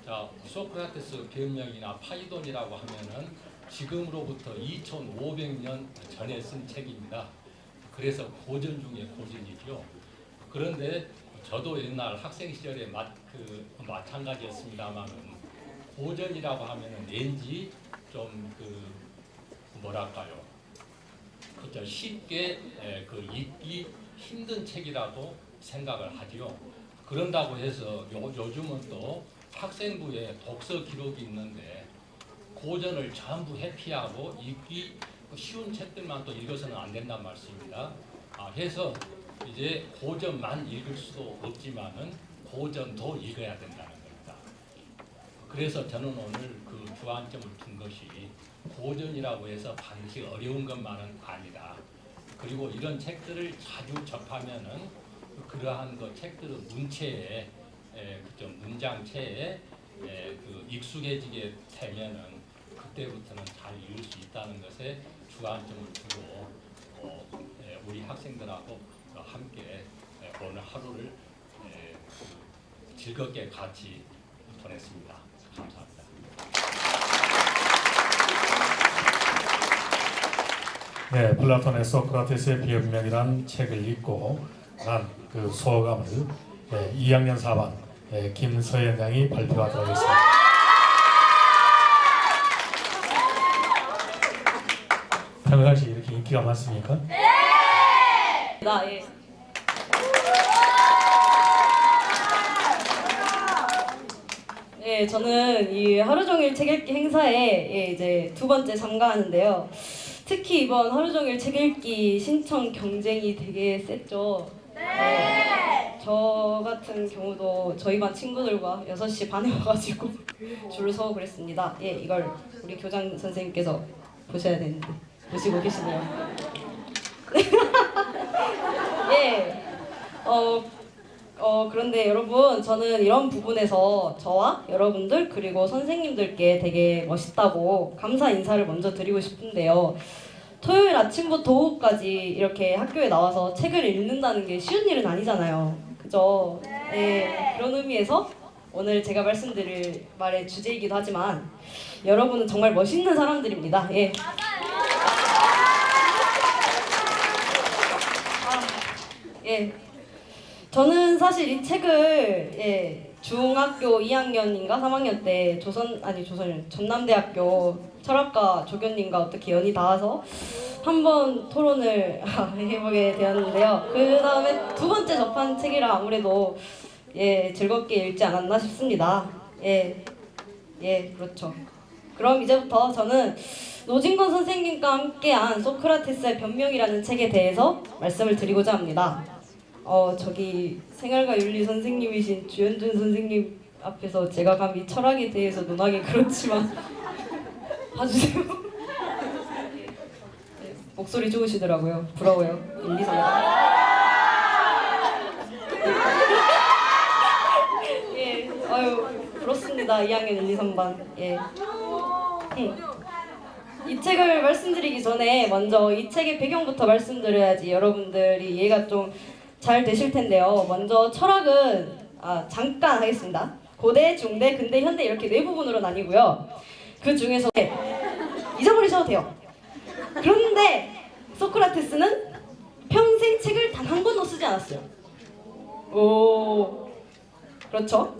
[SPEAKER 7] 자, 소크라테스 변명이나 파이돈이라고 하면은 지금으로부터 2500년 전에 쓴 책입니다. 그래서 고전 중에 고전이죠. 그런데 저도 옛날 학생 시절에 마찬가지였습니다만은 고전이라고 하면은 왠지 좀 뭐랄까요? 그저 쉽게 읽기 힘든 책이라고 생각을 하지요. 그런다고 해서 요즘은 또 학생부에 독서 기록이 있는데 고전을 전부 회피하고 읽기 쉬운 책들만 또 읽어서는 안 된단 말씀입니다. 해서 이제 고전만 읽을 수도 없지만은 고전도 읽어야 된다는 겁니다. 그래서 저는 오늘 그 주안점을 둔 것이 고전이라고 해서 반드시 어려운 것만은 아니다. 그리고 이런 책들을 자주 접하면은 그러한 그 책들의 문체에 문장체에 익숙해지게 되면은 그때부터는 잘 이룰 수 있다는 것에 주안점을 두고 우리 학생들하고 함께 오늘 하루를 즐겁게 같이 보냈습니다. 감사합니다.
[SPEAKER 2] 네, 플라톤의 소크라테스의 변명이라는 책을 읽고 난 그 소감을 2학년 4반 김서연 양이 발표하도록 하겠습니다. 평강 씨 이렇게 인기가 많습니까? 네!
[SPEAKER 16] 네, 저는 이 하루종일 책 읽기 행사에 이제 2번째 참가하는데요. 특히 이번 하루종일 책 읽기 신청 경쟁이 되게 셌죠. 네. 저 같은 경우도 저희 반 친구들과 6시 반에 와가지고 줄을 서고 그랬습니다. 이걸 우리 교장 선생님께서 보셔야 되는데 보시고 계시네요. 그런데 여러분, 저는 이런 부분에서 저와 여러분들 그리고 선생님들께 되게 멋있다고 감사 인사를 먼저 드리고 싶은데요. 토요일 아침부터 오후까지 이렇게 학교에 나와서 책을 읽는다는 게 쉬운 일은 아니잖아요. 그죠? 네. 그런 의미에서 오늘 제가 말씀드릴 말의 주제이기도 하지만 여러분은 정말 멋있는 사람들입니다. 저는 사실 이 책을 중학교 2학년인가 3학년 때 전남대학교 철학과 조교님과 어떻게 연이 닿아서 한번 토론을 해보게 되었는데요. 그 다음에 두 번째 접한 책이라 아무래도 즐겁게 읽지 않았나 싶습니다. 그렇죠. 그럼 이제부터 저는 노진건 선생님과 함께한 소크라테스의 변명이라는 책에 대해서 말씀을 드리고자 합니다. 저기 생활과 윤리 선생님이신 주현준 선생님 앞에서 제가 감히 철학에 대해서 논하기 그렇지만 봐주세요. 목소리 좋으시더라고요. 부러워요. 1, 2, 3. 부럽습니다. 2학년 1, 2, 3반. 이 책을 말씀드리기 전에 먼저 이 책의 배경부터 말씀드려야지 여러분들이 이해가 좀 잘 되실 텐데요. 먼저 철학은 잠깐 하겠습니다. 고대, 중대, 근대, 현대 이렇게 네 부분으로 나뉘고요. 그 중에서 잊어버리셔도 돼요. 그런데 소크라테스는 평생 책을 단 한 권도 쓰지 않았어요. 그렇죠?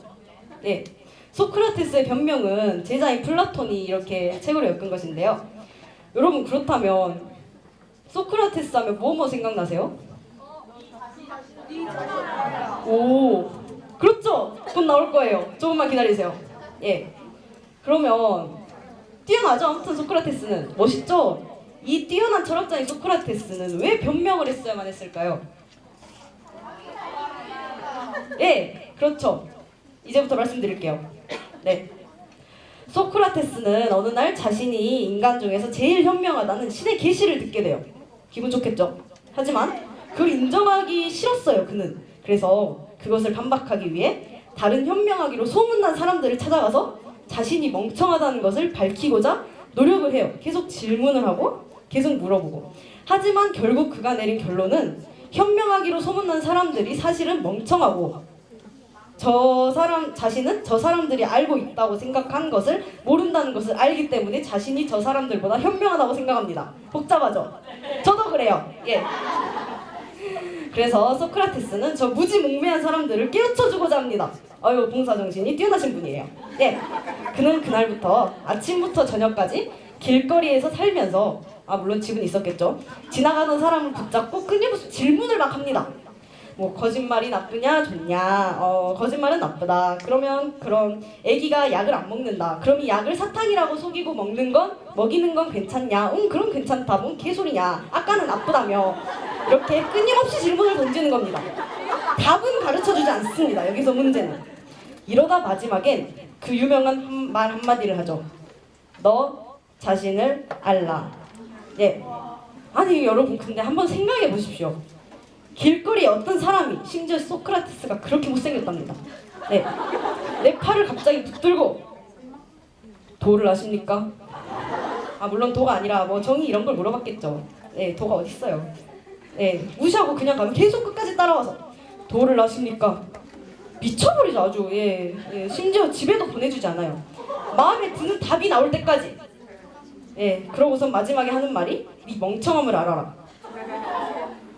[SPEAKER 16] 소크라테스의 변명은 제자인 플라톤이 이렇게 책으로 엮은 것인데요. 여러분 그렇다면 소크라테스 하면 뭐뭐 생각나세요? 그렇죠! 곧 나올 거예요. 조금만 기다리세요. 그러면 뛰어나죠? 아무튼 소크라테스는 멋있죠? 이 뛰어난 철학자인 소크라테스는 왜 변명을 했어야만 했을까요? 그렇죠. 이제부터 말씀드릴게요. 소크라테스는 어느 날 자신이 인간 중에서 제일 현명하다는 신의 계시를 듣게 돼요. 기분 좋겠죠? 하지만 그걸 인정하기 싫었어요, 그는. 그래서 그것을 반박하기 위해 다른 현명하기로 소문난 사람들을 찾아가서 자신이 멍청하다는 것을 밝히고자 노력을 해요. 계속 질문을 하고 계속 물어보고. 하지만 결국 그가 내린 결론은 현명하기로 소문난 사람들이 사실은 멍청하고 자신은 저 사람들이 알고 있다고 생각한 것을 모른다는 것을 알기 때문에 자신이 저 사람들보다 현명하다고 생각합니다. 복잡하죠? 저도 그래요. 그래서 소크라테스는 저 무지몽매한 사람들을 깨우쳐주고자 합니다. 봉사정신이 뛰어나신 분이에요. 그는 그날부터 아침부터 저녁까지 길거리에서 살면서 물론 집은 있었겠죠. 지나가는 사람을 붙잡고 끊임없이 질문을 막 합니다. 거짓말이 나쁘냐 좋냐, 거짓말은 나쁘다. 그럼 애기가 약을 안 먹는다. 그럼 이 약을 사탕이라고 속이고 먹이는 건 괜찮냐? 그럼 괜찮다. 뭔 개소리냐? 아까는 나쁘다며. 이렇게 끊임없이 질문을 던지는 겁니다. 답은 가르쳐주지 않습니다. 여기서 문제는. 이러다 마지막엔 그 유명한 말 한마디를 하죠. 너 자신을 알라. 아니 여러분 근데 한번 생각해 보십시오. 길거리에 어떤 사람이, 심지어 소크라테스가 그렇게 못생겼답니다. 내 팔을 갑자기 붙들고 도를 아십니까? 물론 도가 아니라 정의 이런 걸 물어봤겠죠. 도가 어딨어요. 무시하고 그냥 가면 계속 끝까지 따라와서 도를 아십니까? 미쳐버리죠 아주. 심지어 집에도 보내주지 않아요. 마음에 드는 답이 나올 때까지. 그러고선 마지막에 하는 말이 네 멍청함을 알아라.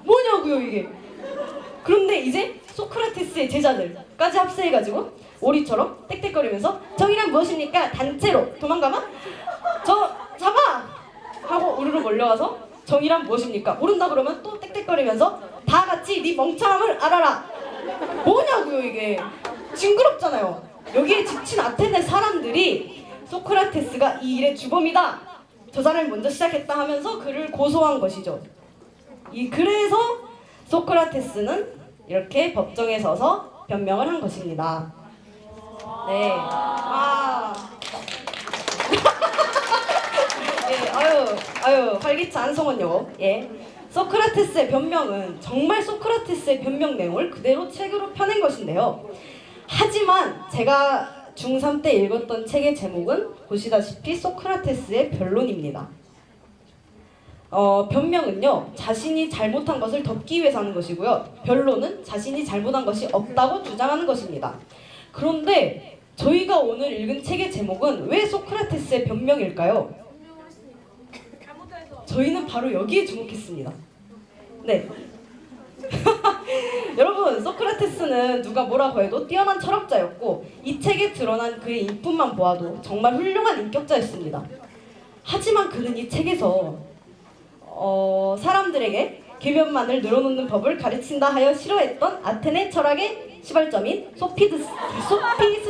[SPEAKER 16] 뭐냐고요 이게. 그런데 이제 소크라테스의 제자들까지 합세해가지고 오리처럼 떽떽거리면서 정의란 무엇입니까? 단체로 도망가면 저 잡아! 하고 우르르 몰려와서 정의란 무엇입니까? 모른다 그러면 또 떽떽거리면서 다 같이 네 멍청함을 알아라. 뭐냐고요 이게. 징그럽잖아요. 여기에 지친 아테네 사람들이 소크라테스가 이 일의 주범이다, 저 사람이 먼저 시작했다 하면서 그를 고소한 것이죠. 그래서 소크라테스는 이렇게 법정에 서서 변명을 한 것입니다. 활기찬 성원요. 소크라테스의 변명은 정말 소크라테스의 변명 내용을 그대로 책으로 펴낸 것인데요. 하지만 제가 중3 때 읽었던 책의 제목은 보시다시피 소크라테스의 변론입니다. 변명은요, 자신이 잘못한 것을 덮기 위해서 하는 것이고요. 변론은 자신이 잘못한 것이 없다고 주장하는 것입니다. 그런데 저희가 오늘 읽은 책의 제목은 왜 소크라테스의 변명일까요? 저희는 바로 여기에 주목했습니다. 여러분, 소크라테스는 누가 뭐라고 해도 뛰어난 철학자였고 이 책에 드러난 그의 인품만 보아도 정말 훌륭한 인격자였습니다. 하지만 그는 이 책에서 사람들에게 궤변만을 늘어놓는 법을 가르친다 하여 싫어했던 아테네 철학의 시발점인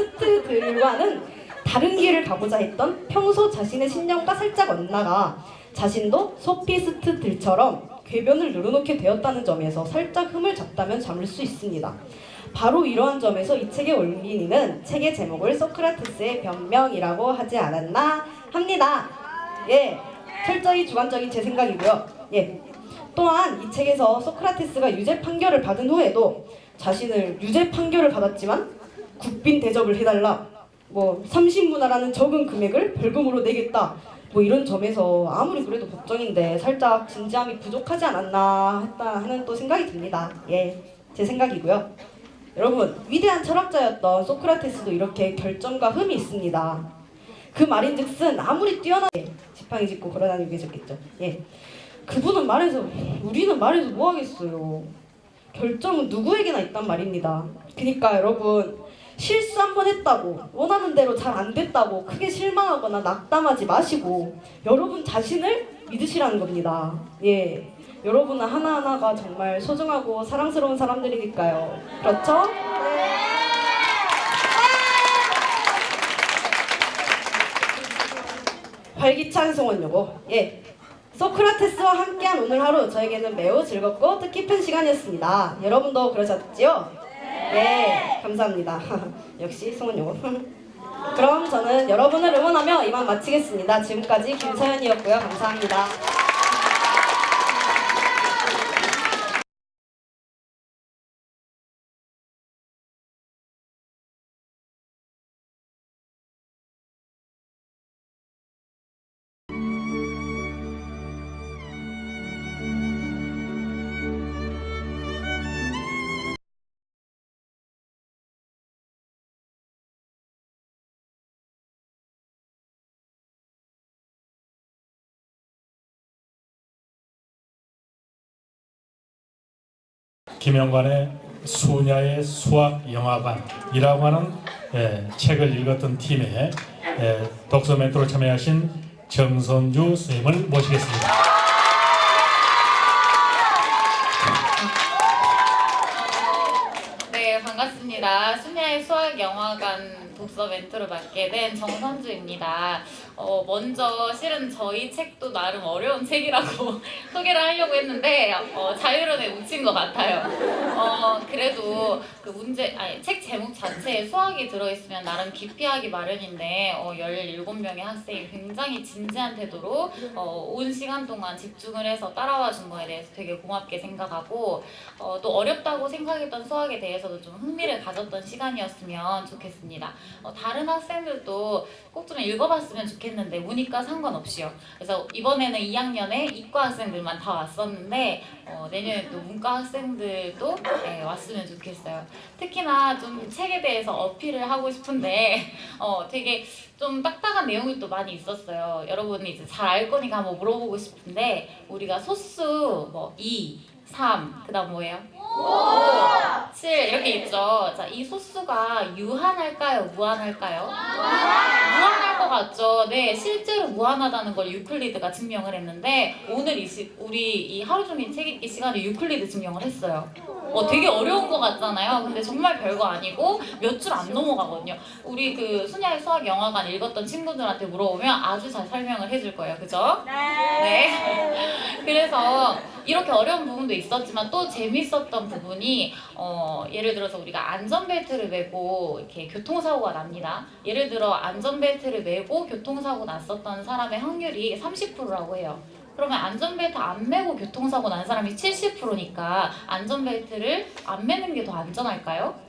[SPEAKER 16] 소피스트들과는 다른 길을 가고자 했던 평소 자신의 신념과 살짝 엇나가 자신도 소피스트들처럼 궤변을 늘어놓게 되었다는 점에서 살짝 흠을 잡다면 잡을 수 있습니다. 바로 이러한 점에서 이 책의 올민이는 책의 제목을 소크라테스의 변명이라고 하지 않았나 합니다. 예, 철저히 주관적인 제 생각이고요. 예. 또한 이 책에서 소크라테스가 유죄 판결을 받은 후에도 자신을 유죄 판결을 받았지만 국빈 대접을 해달라, 뭐 30문화라는 적은 금액을 벌금으로 내겠다, 뭐 이런 점에서 아무리 그래도 법정인데 살짝 진지함이 부족하지 않았나 하는 또 생각이 듭니다. 예, 제 생각이고요. 여러분, 위대한 철학자였던 소크라테스도 이렇게 결점과 흠이 있습니다. 그 말인즉슨 아무리 뛰어나게 지팡이 짚고 걸어다니고 계셨겠죠. 예, 그분은 말해서, 우리는 말해서 뭐 하겠어요. 결점은 누구에게나 있단 말입니다. 그러니까 여러분, 실수 한 번 했다고 원하는 대로 잘 안 됐다고 크게 실망하거나 낙담하지 마시고 여러분 자신을 믿으시라는 겁니다. 예, 여러분은 하나하나가 정말 소중하고 사랑스러운 사람들이니까요. 그렇죠? 네. 활기찬 송원 요거. 예, 소크라테스와 함께한 오늘 하루 저에게는 매우 즐겁고 뜻깊은 시간이었습니다. 여러분도 그러셨지요? 네, 감사합니다. 역시 송원 요거. 그럼 저는 여러분을 응원하며 이만 마치겠습니다. 지금까지 김서연이었고요. 감사합니다.
[SPEAKER 2] 김영관의 수녀의 수학영화관이라고 하는 책을 읽었던 팀의 독서 멘토로 참여하신 정선주 선생님을 모시겠습니다.
[SPEAKER 17] 네, 반갑습니다. 수녀의 수학영화관 독서 멘토를 맡게 된 정선주입니다. 먼저 실은 저희 책도 나름 어려운 책이라고 소개를 하려고 했는데 자유론에 묻힌 것 같아요. 그래도 그 책 제목 자체에 수학이 들어있으면 나름 깊이하기 마련인데 17명의 학생이 굉장히 진지한 태도로 온 시간 동안 집중을 해서 따라와 준 거에 대해서 되게 고맙게 생각하고 또 어렵다고 생각했던 수학에 대해서도 좀 흥미를 가졌던 시간이었으면 좋겠습니다. 다른 학생들도 꼭 좀 읽어봤으면 좋겠는데 문이과 상관없이요. 그래서 이번에는 2학년에 이과 학생들만 다 왔었는데 내년에 또 문과 학생들도 왔으면 좋겠어요. 특히나 좀 책에 대해서 어필을 하고 싶은데 되게 좀 딱딱한 내용이 또 많이 있었어요. 여러분이 이제 잘 알 거니까 한번 물어보고 싶은데 우리가 소수 2, 3, 그 다음 뭐예요? 5, 7 이렇게 있죠. 자, 이 소수가 유한할까요? 무한할까요? 무한할 것 같죠? 네, 실제로 무한하다는 걸 유클리드가 증명을 했는데 오늘 우리 이 하루 종일 책 읽기 시간에 유클리드 증명을 했어요. 되게 어려운 것 같잖아요. 근데 정말 별거 아니고 몇 줄 안 넘어가거든요. 우리 그 수녀의 수학영화관 읽었던 친구들한테 물어보면 아주 잘 설명을 해줄 거예요. 그죠? 네. 그래서 이렇게 어려운 부분도 있었지만 또 재밌었던 부분이 예를 들어서 우리가 안전벨트를 매고 이렇게 교통사고가 납니다. 예를 들어 안전벨트를 매고 교통사고 났었던 사람의 확률이 30%라고 해요. 그러면 안전벨트 안 매고 교통사고 난 사람이 70%니까 안전벨트를 안 매는 게 더 안전할까요?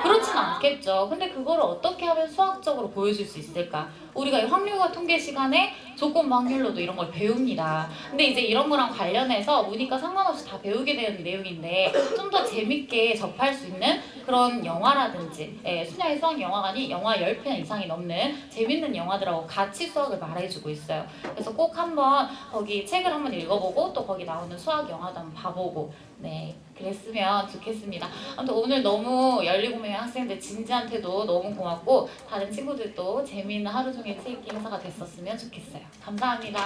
[SPEAKER 17] 그렇진 않겠죠. 근데 그거를 어떻게 하면 수학적으로 보여줄 수 있을까? 우리가 확률과 통계 시간에 조건 확률로도 이런 걸 배웁니다. 근데 이제 이런 거랑 관련해서 문이과 상관없이 다 배우게 되는 내용인데 좀 더 재밌게 접할 수 있는 그런 영화라든지 수녀의 수학영화관이 영화 10편 이상이 넘는 재밌는 영화들하고 같이 수학을 말해주고 있어요. 그래서 꼭 한번 거기 책을 한번 읽어보고 또 거기 나오는 수학영화도 한번 봐보고 네, 그랬으면 좋겠습니다. 아무튼 오늘 너무 17명의 학생들 진지한테도 너무 고맙고 다른 친구들도 재미있는 하루 종일 책 읽기 행사가 됐었으면 좋겠어요. 감사합니다.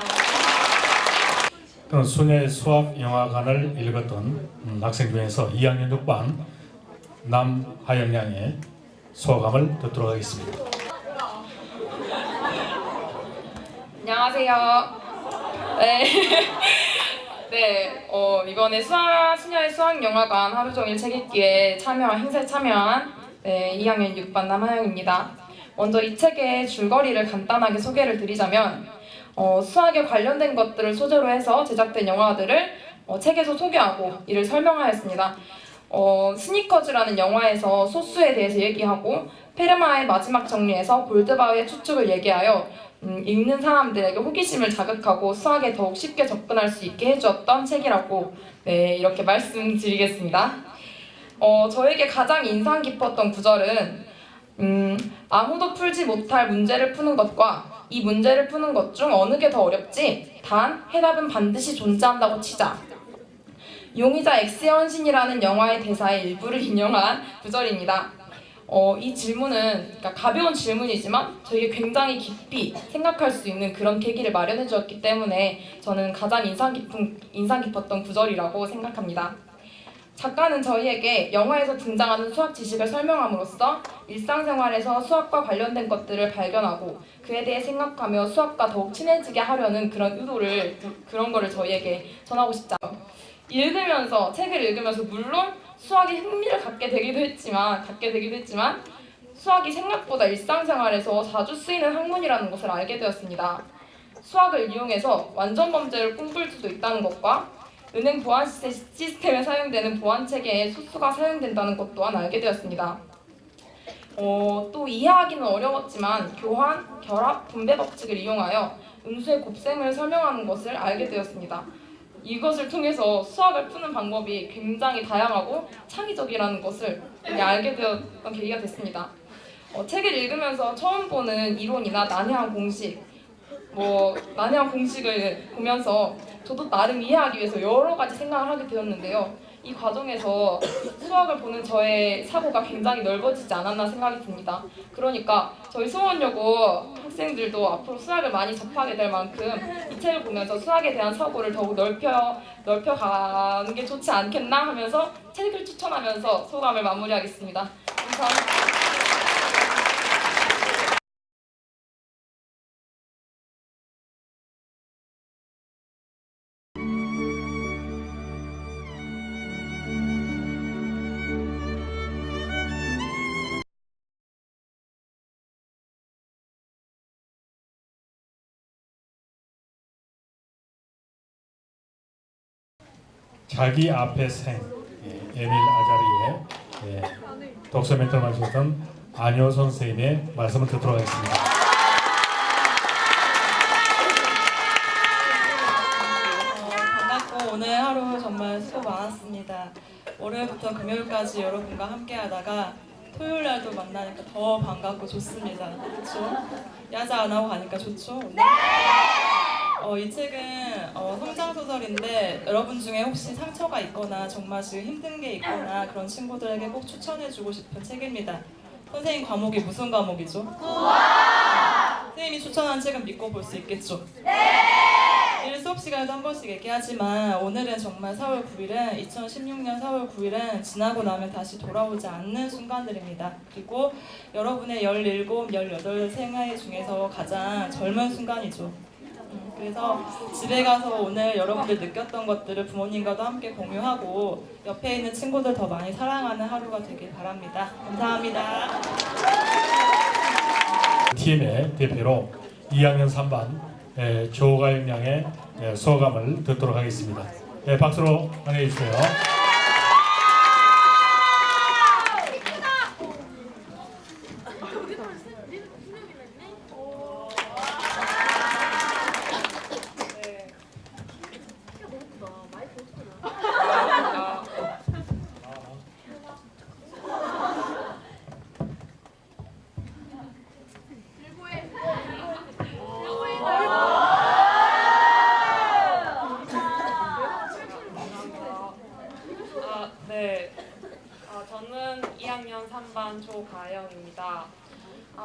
[SPEAKER 2] 수녀의 수학 영화관을 읽었던 학생 중에서 2학년 6반 남하영 양의 소감을 듣도록 하겠습니다.
[SPEAKER 18] 안녕하세요. 네, 이번에 수녀의 수학영화관 하루종일 책 읽기에 행사에 참여한 2학년 6반 남하영입니다. 먼저 이 책의 줄거리를 간단하게 소개를 드리자면 수학에 관련된 것들을 소재로 해서 제작된 영화들을 책에서 소개하고 이를 설명하였습니다. 스니커즈라는 영화에서 소수에 대해서 얘기하고 페르마의 마지막 정리에서 골드바우의 추측을 얘기하여 읽는 사람들에게 호기심을 자극하고 수학에 더욱 쉽게 접근할 수 있게 해주었던 책이라고 이렇게 말씀드리겠습니다. 저에게 가장 인상 깊었던 구절은 아무도 풀지 못할 문제를 푸는 것과 이 문제를 푸는 것 중 어느 게 더 어렵지? 단 해답은 반드시 존재한다고 치자. 용의자 X의 헌신이라는 영화의 대사의 일부를 인용한 구절입니다. 이 질문은 그러니까 가벼운 질문이지만 저에게 굉장히 깊이 생각할 수 있는 그런 계기를 마련해 주었기 때문에 저는 가장 인상 깊었던 구절이라고 생각합니다. 작가는 저희에게 영화에서 등장하는 수학 지식을 설명함으로써 일상생활에서 수학과 관련된 것들을 발견하고 그에 대해 생각하며 수학과 더욱 친해지게 하려는 그런 거를 저희에게 전하고 싶죠. 책을 읽으면서 물론 수학에 흥미를 갖게 되기도 했지만 수학이 생각보다 일상생활에서 자주 쓰이는 학문이라는 것을 알게 되었습니다. 수학을 이용해서 완전 범죄를 꿈꿀 수도 있다는 것과 은행 보안 시스템에 사용되는 보안 체계에 소수가 사용된다는 것 또한 알게 되었습니다. 또 이해하기는 어려웠지만 교환, 결합, 분배 법칙을 이용하여 음수의 곱셈을 설명하는 것을 알게 되었습니다. 이것을 통해서 수학을 푸는 방법이 굉장히 다양하고 창의적이라는 것을 알게 되었던 계기가 됐습니다. 책을 읽으면서 처음 보는 이론이나 난해한 공식을 보면서 저도 나름 이해하기 위해서 여러 가지 생각을 하게 되었는데요. 이 과정에서 수학을 보는 저의 사고가 굉장히 넓어지지 않았나 생각이 듭니다. 그러니까 저희 수원여고 학생들도 앞으로 수학을 많이 접하게 될 만큼 이 책을 보면서 수학에 대한 사고를 더욱 넓혀가는 게 좋지 않겠나 하면서 책을 추천하면서 소감을 마무리하겠습니다. 감사합니다.
[SPEAKER 2] 자기 앞에 생 에밀 아자리의 독서 멘트를 마주쳤던 안효 선생님의 말씀을 듣도록 하겠습니다.
[SPEAKER 8] 반갑고 오늘 하루 정말 수고 많았습니다. 월요일부터 금요일까지 여러분과 함께 하다가 토요일 날도 만나니까 더 반갑고 좋습니다. 그렇죠? 야자 안 하고 가니까 좋죠? 네! 이 책은 성장소설인데 여러분 중에 혹시 상처가 있거나 정말 지금 힘든 게 있거나 그런 친구들에게 꼭 추천해주고 싶은 책입니다. 선생님 과목이 무슨 과목이죠? 선생님이 추천한 책은 믿고 볼 수 있겠죠? 네! 수업 시간에도 한 번씩 얘기하지만 오늘은 정말 4월 9일은 2016년 4월 9일은 지나고 나면 다시 돌아오지 않는 순간들입니다. 그리고 여러분의 17, 18 생애 중에서 가장 젊은 순간이죠. 그래서 집에 가서 오늘 여러분들 느꼈던 것들을 부모님과도 함께 공유하고 옆에 있는 친구들 더 많이 사랑하는 하루가 되길 바랍니다. 감사합니다.
[SPEAKER 2] 팀의 대표로 2학년 3반 조가영 양의 소감을 듣도록 하겠습니다. 박수로 환영해 주세요.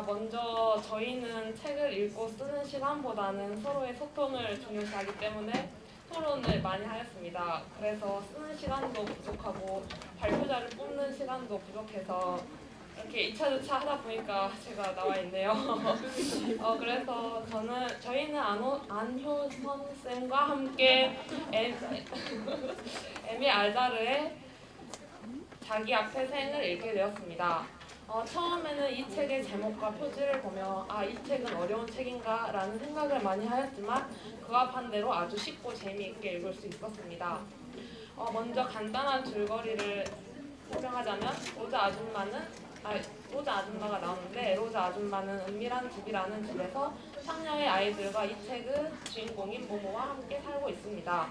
[SPEAKER 8] 먼저 저희는 책을 읽고 쓰는 시간보다는 서로의 소통을 중요시하기 때문에 토론을 많이 하였습니다. 그래서 쓰는 시간도 부족하고 발표자를 뽑는 시간도 부족해서 이렇게 2차주차 하다 보니까 제가 나와 있네요. 그래서 저희는 안효선 쌤과 함께 에밀 알자르의 자기 앞에 생을 읽게 되었습니다. 처음에는 이 책의 제목과 표지를 보며 이 책은 어려운 책인가 라는 생각을 많이 하였지만 그와 반대로 아주 쉽고 재미있게 읽을 수 있었습니다. 먼저 간단한 줄거리를 설명하자면 로자 아줌마가 나오는데 로자 아줌마는 은밀한 집이라는 집에서 상녀의 아이들과 이 책의 주인공인 모모와 함께 살고 있습니다.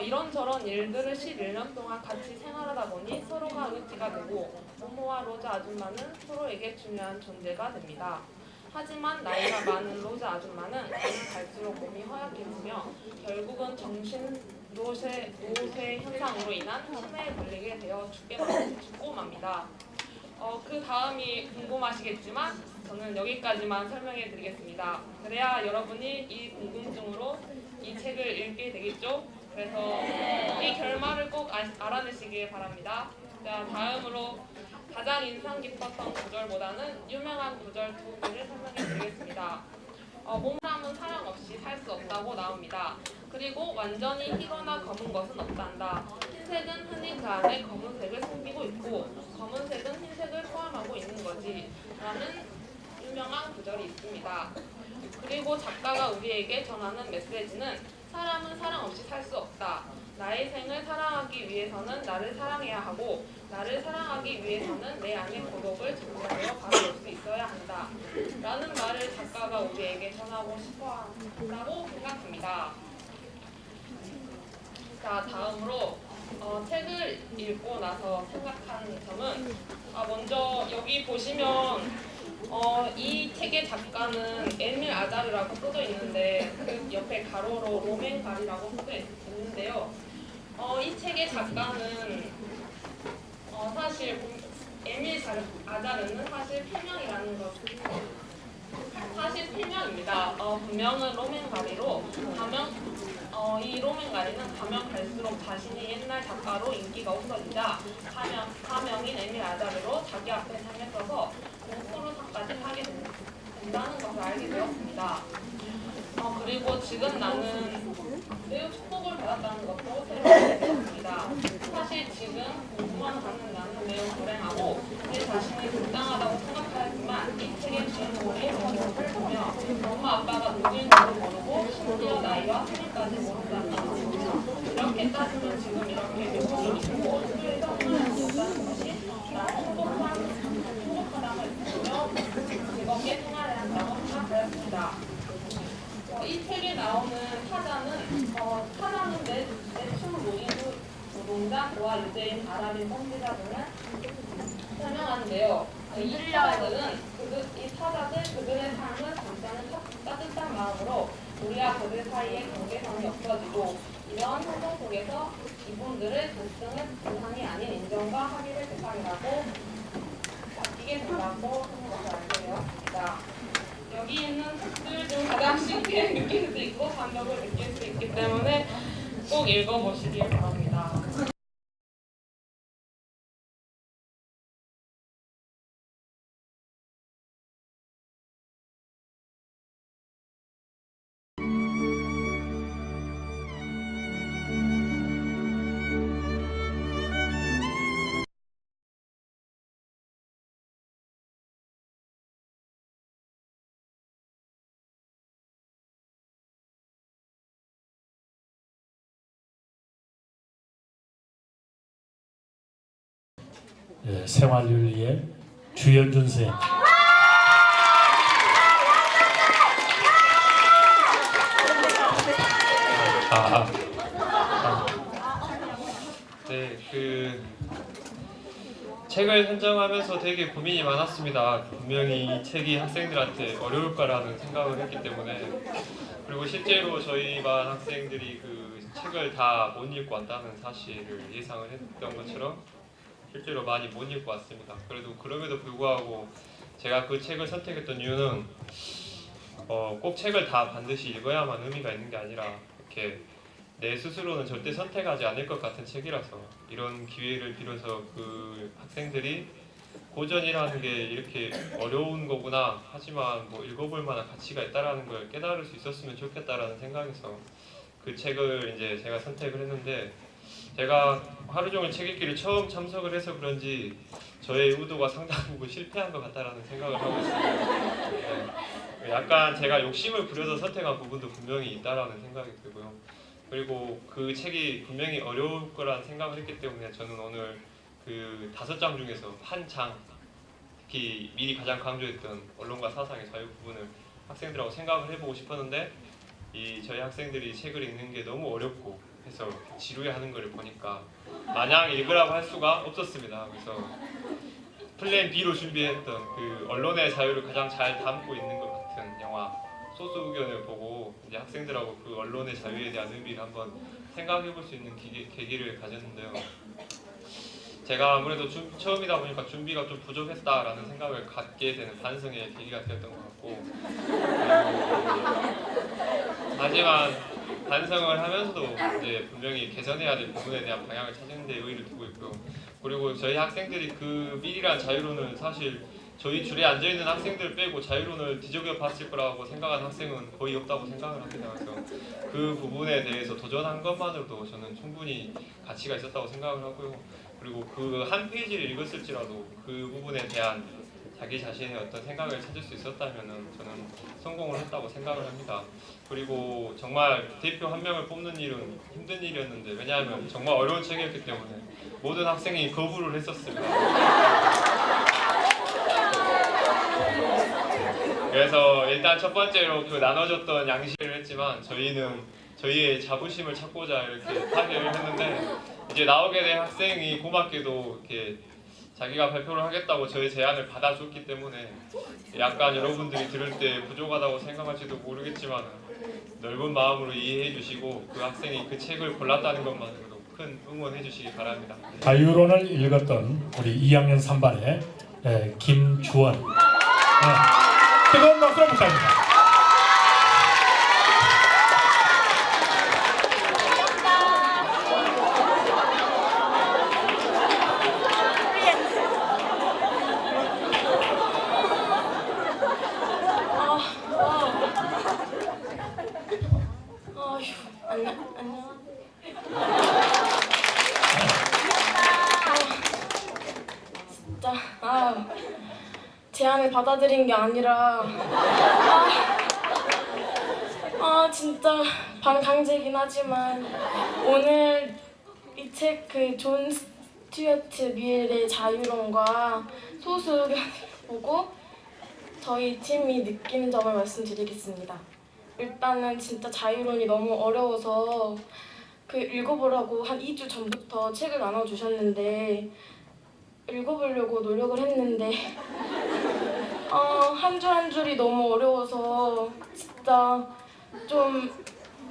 [SPEAKER 8] 이런저런 일들을 11년 동안 같이 생활하다 보니 서로가 의지가 되고 모모와 로자 아줌마는 서로에게 중요한 존재가 됩니다. 하지만 나이가 많은 로자 아줌마는 갈수록 몸이 허약해지며 결국은 노쇠 현상으로 인한 치매에 걸리게 되어 죽고 맙니다. 그 다음이 궁금하시겠지만 저는 여기까지만 설명해 드리겠습니다. 그래야 여러분이 이 궁금증으로 이 책을 읽게 되겠죠? 그래서 이 결말을 꼭 알아내시길 바랍니다. 자, 다음으로 가장 인상 깊었던 구절보다는 유명한 구절 2개를 설명해 드리겠습니다. 몸사람은 사랑 없이 살 수 없다고 나옵니다. 그리고 완전히 희거나 검은 것은 없단다. 흰색은 흔히 그 안에 검은색을 숨기고 있고 검은색은 흰색을 포함하고 있는 거지 라는 유명한 구절이 있습니다. 그리고 작가가 우리에게 전하는 메시지는 사람은 사랑 없이 살 수 없다. 나의 생을 사랑하기 위해서는 나를 사랑해야 하고 나를 사랑하기 위해서는 내 안의 고독을 정리하여 바라볼 수 있어야 한다. 라는 말을 작가가 우리에게 전하고 싶어 한다고 생각합니다. 자, 다음으로 책을 읽고 나서 생각한 점은 먼저 여기 보시면 이 책의 작가는 에밀 아자르라고 써져 있는데 그 옆에 가로로 로맨 가리라고 써져 있는데요. 이 책의 작가는 사실 에밀 아자르는 사실 필명이라는 것 사실 필명입니다. 본명은 로맨 가리로 이 로맨 가리는 가면 갈수록 자신이 옛날 작가로 인기가 없어지자 가명인 에밀 아자르로 자기 앞에 상에 써서 공포로상까지 하게 된다는 것을 알게 되었습니다. 그리고 지금 나는 매우 축복을 받았다는 것도 새로 알게 되었습니다. 사실 지금 공부만 하는 나는 매우 불행하고 내 자신이 불쌍하다고 생각하였지만 이 책의 주인공이 모모를 보며 엄마 아빠가 누구인지도 모르고 심지어 나이와 생일까지 모른다는 것. 이렇게 따지면 지금 이렇게 교육이 있고 학교에 성공할 수 없다는 것이 나는 행복하다고 느끼며 즐겁게 생활해야 한다고 생각하였습니다. 이 책에 나오는 타자는 내추 모리누 노동자와 유대인 아랍인 선지자 등을 설명하는데요. 이 타자들 그들의 삶을 감싸는 따뜻한 마음으로 우리와 그들 사이의 경계선이 없어지고 이러한 행동 속에서 이분들의 존중은 대상이 아닌 인정과 합의를 대상이라고 바뀌게 된다고 하는 것을 알게 되었습니다. 여기 있는 책들 중 가장 쉽게 느낄 수 있고 감동을 느낄 수 있기 때문에 꼭 읽어보시길 바랍니다.
[SPEAKER 2] 생활윤리의 주연준 쌤.
[SPEAKER 19] 네, 책을 선정하면서 되게 고민이 많았습니다. 분명히 이 책이 학생들한테 어려울 거라는 생각을 했기 때문에. 그리고 실제로 저희 반 학생들이 그 책을 다 못 읽고 왔다는 사실을 예상을 했던 것처럼 실제로 많이 못 읽고 왔습니다. 그래도 그럼에도 불구하고 제가 그 책을 선택했던 이유는 꼭 책을 다 반드시 읽어야만 의미가 있는 게 아니라 이렇게 내 스스로는 절대 선택하지 않을 것 같은 책이라서 이런 기회를 빌어서 그 학생들이 고전이라는 게 이렇게 어려운 거구나 하지만 뭐 읽어볼 만한 가치가 있다라는 걸 깨달을 수 있었으면 좋겠다라는 생각에서 그 책을 이제 제가 선택을 했는데 제가 하루 종일 책 읽기를 처음 참석을 해서 그런지 저의 의도가 상당 부분 실패한 것 같다라는 생각을 하고 있습니다. 네. 약간 제가 욕심을 부려서 선택한 부분도 분명히 있다라는 생각이 들고요. 그리고 그 책이 분명히 어려울 거라는 생각을 했기 때문에 저는 오늘 그 5장 중에서 한 장, 특히 미리 가장 강조했던 언론과 사상의 자유 부분을 학생들하고 생각을 해보고 싶었는데 저희 학생들이 책을 읽는 게 너무 어렵고 해서 지루해하는 것을 보니까 마냥 읽으라고 할 수가 없었습니다. 그래서 플랜 B로 준비했던 그 언론의 자유를 가장 잘 담고 있는 것 같은 영화 소수 의견을 보고 이제 학생들하고 그 언론의 자유에 대한 의미를 한번 생각해볼 수 있는 계기를 가졌는데요. 제가 아무래도 처음이다 보니까 준비가 좀 부족했다라는 생각을 갖게 되는 반성의 계기가 되었던 것 같고 하지만 반성을 하면서도 이제 분명히 개선해야 될 부분에 대한 방향을 찾는 데 의의를 두고 있고요. 그리고 저희 학생들이 그 미리란 자유론을 사실 저희 줄에 앉아있는 학생들 빼고 자유론을 뒤적여 봤을 거라고 생각하는 학생은 거의 없다고 생각을 합니다. 그래서 그 부분에 대해서 도전한 것만으로도 저는 충분히 가치가 있었다고 생각을 하고요. 그리고 그 한 페이지를 읽었을지라도 그 부분에 대한 자기 자신의 어떤 생각을 찾을 수 있었다면 저는 성공을 했다고 생각을 합니다. 그리고 정말 대표 한 명을 뽑는 일은 힘든 일이었는데 왜냐하면 정말 어려운 책이었기 때문에 모든 학생이 거부를 했었습니다. 그래서 일단 첫 번째로 그 나눠줬던 양식을 했지만 저희는 저희의 자부심을 찾고자 이렇게 타결을 했는데 이제 나오게 된 학생이 고맙게도 이렇게 자기가 발표를 하겠다고 저희 제안을 받아줬기 때문에 약간 여러분들이 들을 때 부족하다고 생각할지도 모르겠지만 넓은 마음으로 이해해 주시고 그 학생이 그 책을 골랐다는 것만으로도 큰 응원해 주시기 바랍니다.
[SPEAKER 2] 자유론을 읽었던 우리 2학년 3반의 김주원 뜨거운 박수로 부탁드립니다.
[SPEAKER 12] 제안을 받아들인 게 아니라 진짜 반강제이긴 하지만 오늘 이 책 그 존 스튜어트 밀의 자유론과 소수 의견을 보고 저희 팀이 느끼는 점을 말씀드리겠습니다. 일단은 진짜 자유론이 너무 어려워서 그 읽어보라고 한 2주 전부터 책을 나눠주셨는데 읽어보려고 노력을 했는데 한 줄 한 줄이 너무 어려워서 진짜 좀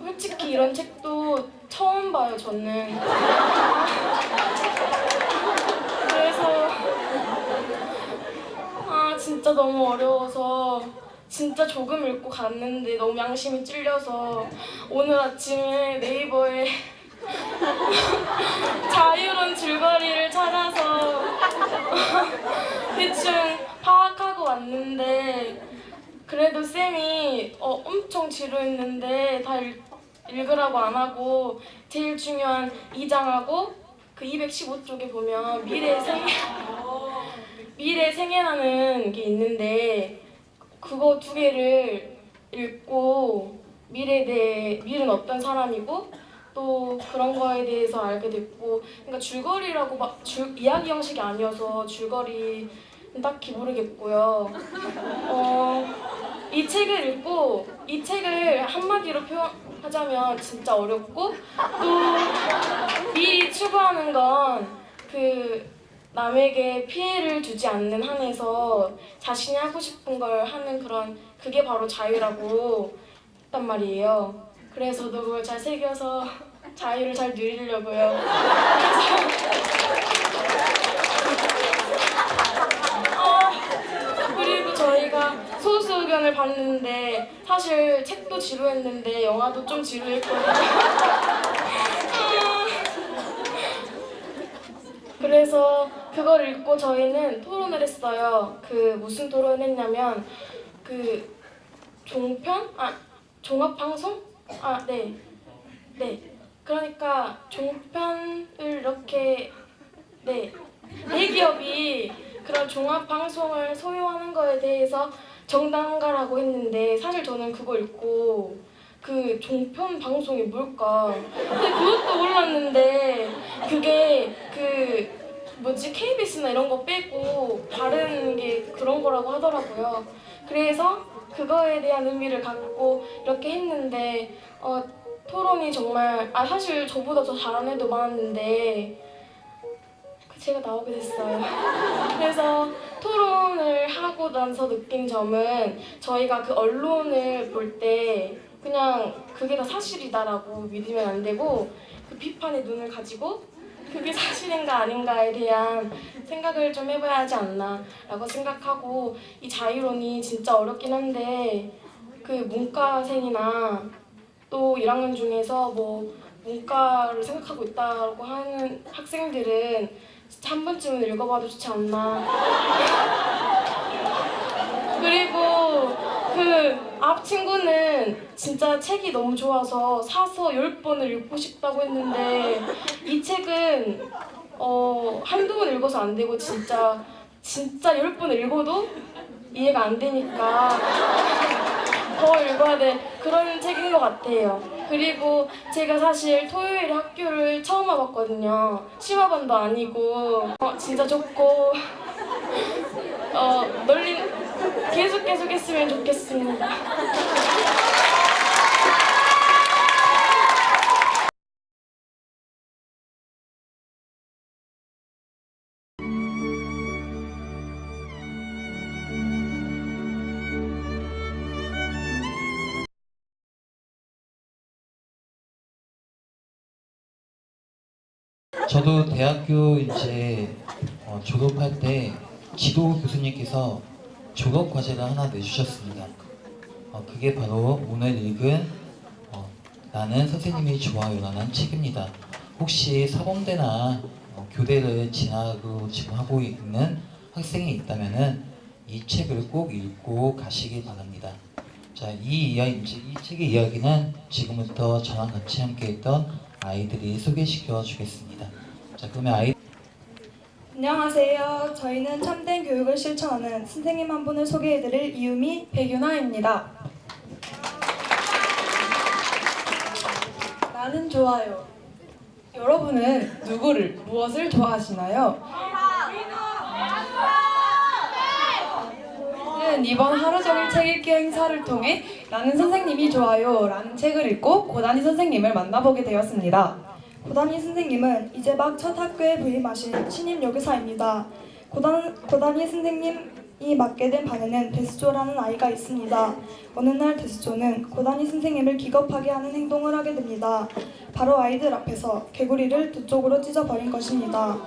[SPEAKER 12] 솔직히 이런 책도 처음 봐요 저는. 그래서 진짜 너무 어려워서 진짜 조금 읽고 갔는데 너무 양심이 찔려서 오늘 아침에 네이버에 자유론 줄거리를 찾아서 대충 파악하고 왔는데 그래도 쌤이 엄청 지루했는데 다 읽으라고 안 하고 제일 중요한 2장하고 그 215쪽에 보면 미래 생애라는 게 있는데 그거 2개를 읽고 밀은 어떤 사람이고 또 그런 거에 대해서 알게 됐고 그러니까 줄거리라고 막 이야기 형식이 아니어서 줄거리 딱히 모르겠고요. 이 책을 읽고 이 책을 한마디로 표현하자면 진짜 어렵고 또 미리 추구하는 건 그 남에게 피해를 주지 않는 한에서 자신이 하고 싶은 걸 하는 그런 그게 바로 자유라고 했단 말이에요. 그래서 저도 그걸 잘 새겨서 자유를 잘 누리려고요. 그리고
[SPEAKER 9] 성수견을 봤는데 사실 책도 지루했는데 영화도 좀 지루했거든요. 그래서 그걸 읽고 저희는 토론을 했어요. 무슨 토론을 했냐면 종편? 종합방송? 네. 그러니까 종편을 이렇게 대기업이 그런 종합방송을 소유하는 거에 대해서 정당화라고 했는데 사실 저는 그거 읽고 종편 방송이 뭘까? 근데 그것도 몰랐는데 그게 KBS나 이런 거 빼고 다른 게 그런 거라고 하더라고요. 그래서 그거에 대한 의미를 갖고 이렇게 했는데 토론이 정말 사실 저보다 더 잘하는 애도 많았는데 제가 나오게 됐어요. 그래서 토론을 하고 나서 느낀 점은 저희가 언론을 볼 때 그냥 그게 다 사실이다라고 믿으면 안 되고 비판의 눈을 가지고 그게 사실인가 아닌가에 대한 생각을 좀 해봐야 하지 않나 라고 생각하고 이 자유론이 진짜 어렵긴 한데 문과생이나 또 1학년 중에서 문과를 생각하고 있다고 하는 학생들은 진짜 한 번쯤은 읽어봐도 좋지 않나. 그리고 앞 친구는 진짜 책이 너무 좋아서 사서 10번을 읽고 싶다고 했는데 이 책은 한두 번 읽어서 안 되고 진짜 10번을 읽어도 이해가 안 되니까 더 읽어야 돼. 그런 책인 것 같아요. 그리고 제가 사실 토요일에 학교를 처음 와봤거든요. 심화반도 아니고 진짜 좋고 계속 했으면 좋겠습니다.
[SPEAKER 20] 저도 대학교 졸업할 때 지도 교수님께서 졸업 과제를 하나 내주셨습니다. 그게 바로 오늘 읽은 나는 선생님이 좋아요라는 책입니다. 혹시 사범대나 교대를 지나고 지금 하고 있는 학생이 있다면은 이 책을 꼭 읽고 가시길 바랍니다. 자, 이 책의 이야기는 지금부터 저랑 같이 함께했던 아이들이 소개시켜 주겠습니다. 자, 그러면
[SPEAKER 21] 안녕하세요. 저희는 참된 교육을 실천하는 선생님 한 분을 소개해드릴 이유미 백윤아입니다. 나는 좋아요. 여러분은 무엇을 좋아하시나요? 저는 이번 하루종일 책 읽기 행사를 통해 나는 선생님이 좋아요 라는 책을 읽고 고다니 선생님을 만나보게 되었습니다. 고다니 선생님은 이제 막 첫 학교에 부임하신 신임 여교사입니다. 고다니 선생님이 맡게 된 반에는 데스조라는 아이가 있습니다. 어느 날 데스조는 고다니 선생님을 기겁하게 하는 행동을 하게 됩니다. 바로 아이들 앞에서 개구리를 두 쪽으로 찢어버린 것입니다.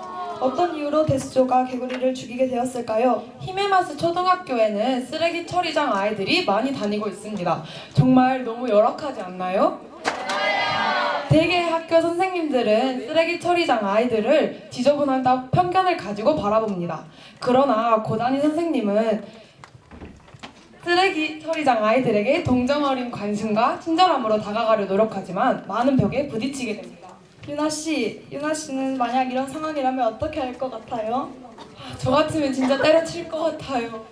[SPEAKER 21] 어떤 이유로 데스조가 개구리를 죽이게 되었을까요?
[SPEAKER 18] 히메마스 초등학교에는 쓰레기 처리장 아이들이 많이 다니고 있습니다. 정말 너무 열악하지 않나요? 대개 학교 선생님들은 쓰레기 처리장 아이들을 지저분하다고 편견을 가지고 바라봅니다. 그러나 고다니 선생님은 쓰레기 처리장 아이들에게 동정 어린 관심과 친절함으로 다가가려 노력하지만 많은 벽에 부딪히게 됩니다.
[SPEAKER 21] 유나 씨는 만약 이런 상황이라면 어떻게 할 것 같아요?
[SPEAKER 18] 저 같으면 진짜 때려칠 것 같아요.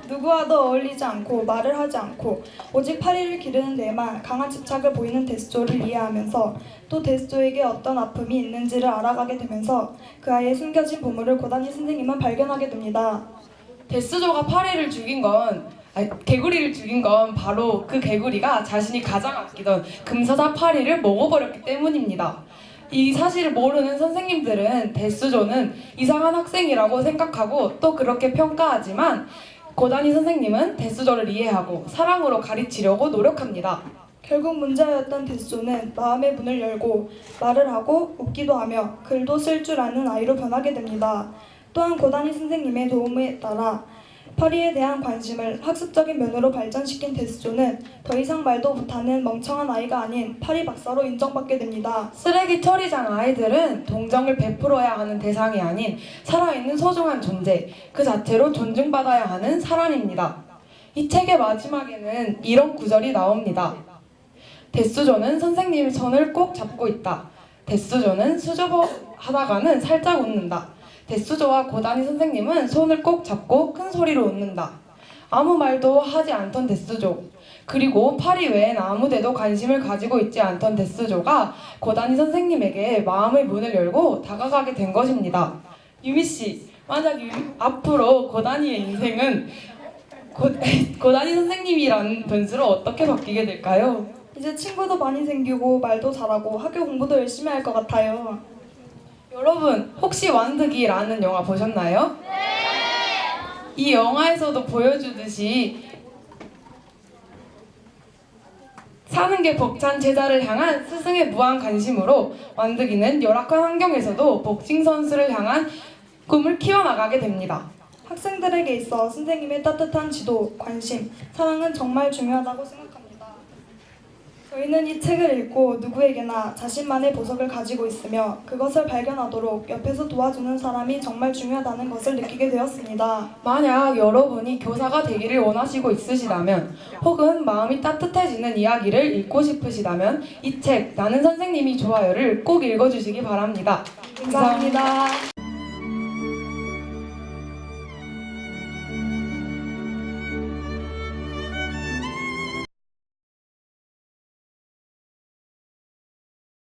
[SPEAKER 21] 누구와도 어울리지 않고 말을 하지 않고 오직 파리를 기르는 데에만 강한 집착을 보이는 데스조를 이해하면서 또 데스조에게 어떤 아픔이 있는지를 알아가게 되면서 그 아이의 숨겨진 보물을 고다니 선생님은 발견하게 됩니다.
[SPEAKER 18] 데스조가 개구리를 죽인 건 바로 그 개구리가 자신이 가장 아끼던 금사자 파리를 먹어버렸기 때문입니다. 이 사실을 모르는 선생님들은 데스조는 이상한 학생이라고 생각하고 또 그렇게 평가하지만 고다니 선생님은 데스조를 이해하고 사랑으로 가르치려고 노력합니다.
[SPEAKER 21] 결국 문제였던 데스조는 마음의 문을 열고 말을 하고 웃기도 하며 글도 쓸 줄 아는 아이로 변하게 됩니다. 또한 고다니 선생님의 도움에 따라 파리에 대한 관심을 학습적인 면으로 발전시킨 데스조는 더 이상 말도 못하는 멍청한 아이가 아닌 파리 박사로 인정받게 됩니다. 쓰레기 처리장 아이들은 동정을 베풀어야 하는 대상이 아닌 살아있는 소중한 존재, 그 자체로 존중받아야 하는 사람입니다. 이 책의 마지막에는 이런 구절이 나옵니다. 데스조는 선생님의 손을 꼭 잡고 있다. 데스조는 수줍어하다가는 살짝 웃는다. 데스조와 고다니 선생님은 손을 꼭 잡고 큰 소리로 웃는다. 아무 말도 하지 않던 데스조, 그리고 파리 외엔 아무데도 관심을 가지고 있지 않던 데스조가 고다니 선생님에게 마음의 문을 열고 다가가게 된 것입니다. 유미씨, 만약 앞으로 고다니의 인생은 고다니 선생님이라는 변수로 어떻게 바뀌게 될까요? 이제 친구도 많이 생기고 말도 잘하고 학교 공부도 열심히 할 것 같아요. 여러분, 혹시 완득이라는 영화 보셨나요? 네! 이 영화에서도 보여주듯이 사는 게 벅찬 제자를 향한 스승의 무한 관심으로 완득이는 열악한 환경에서도 복싱 선수를 향한 꿈을 키워나가게 됩니다. 학생들에게 있어 선생님의 따뜻한 지도, 관심, 사랑은 정말 중요하다고 생각합니다. 저희는 이 책을 읽고 누구에게나 자신만의 보석을 가지고 있으며 그것을 발견하도록 옆에서 도와주는 사람이 정말 중요하다는 것을 느끼게 되었습니다. 만약 여러분이 교사가 되기를 원하시고 있으시다면 혹은 마음이 따뜻해지는 이야기를 읽고 싶으시다면 이 책 나는 선생님이 좋아요를 꼭 읽어주시기 바랍니다. 감사합니다.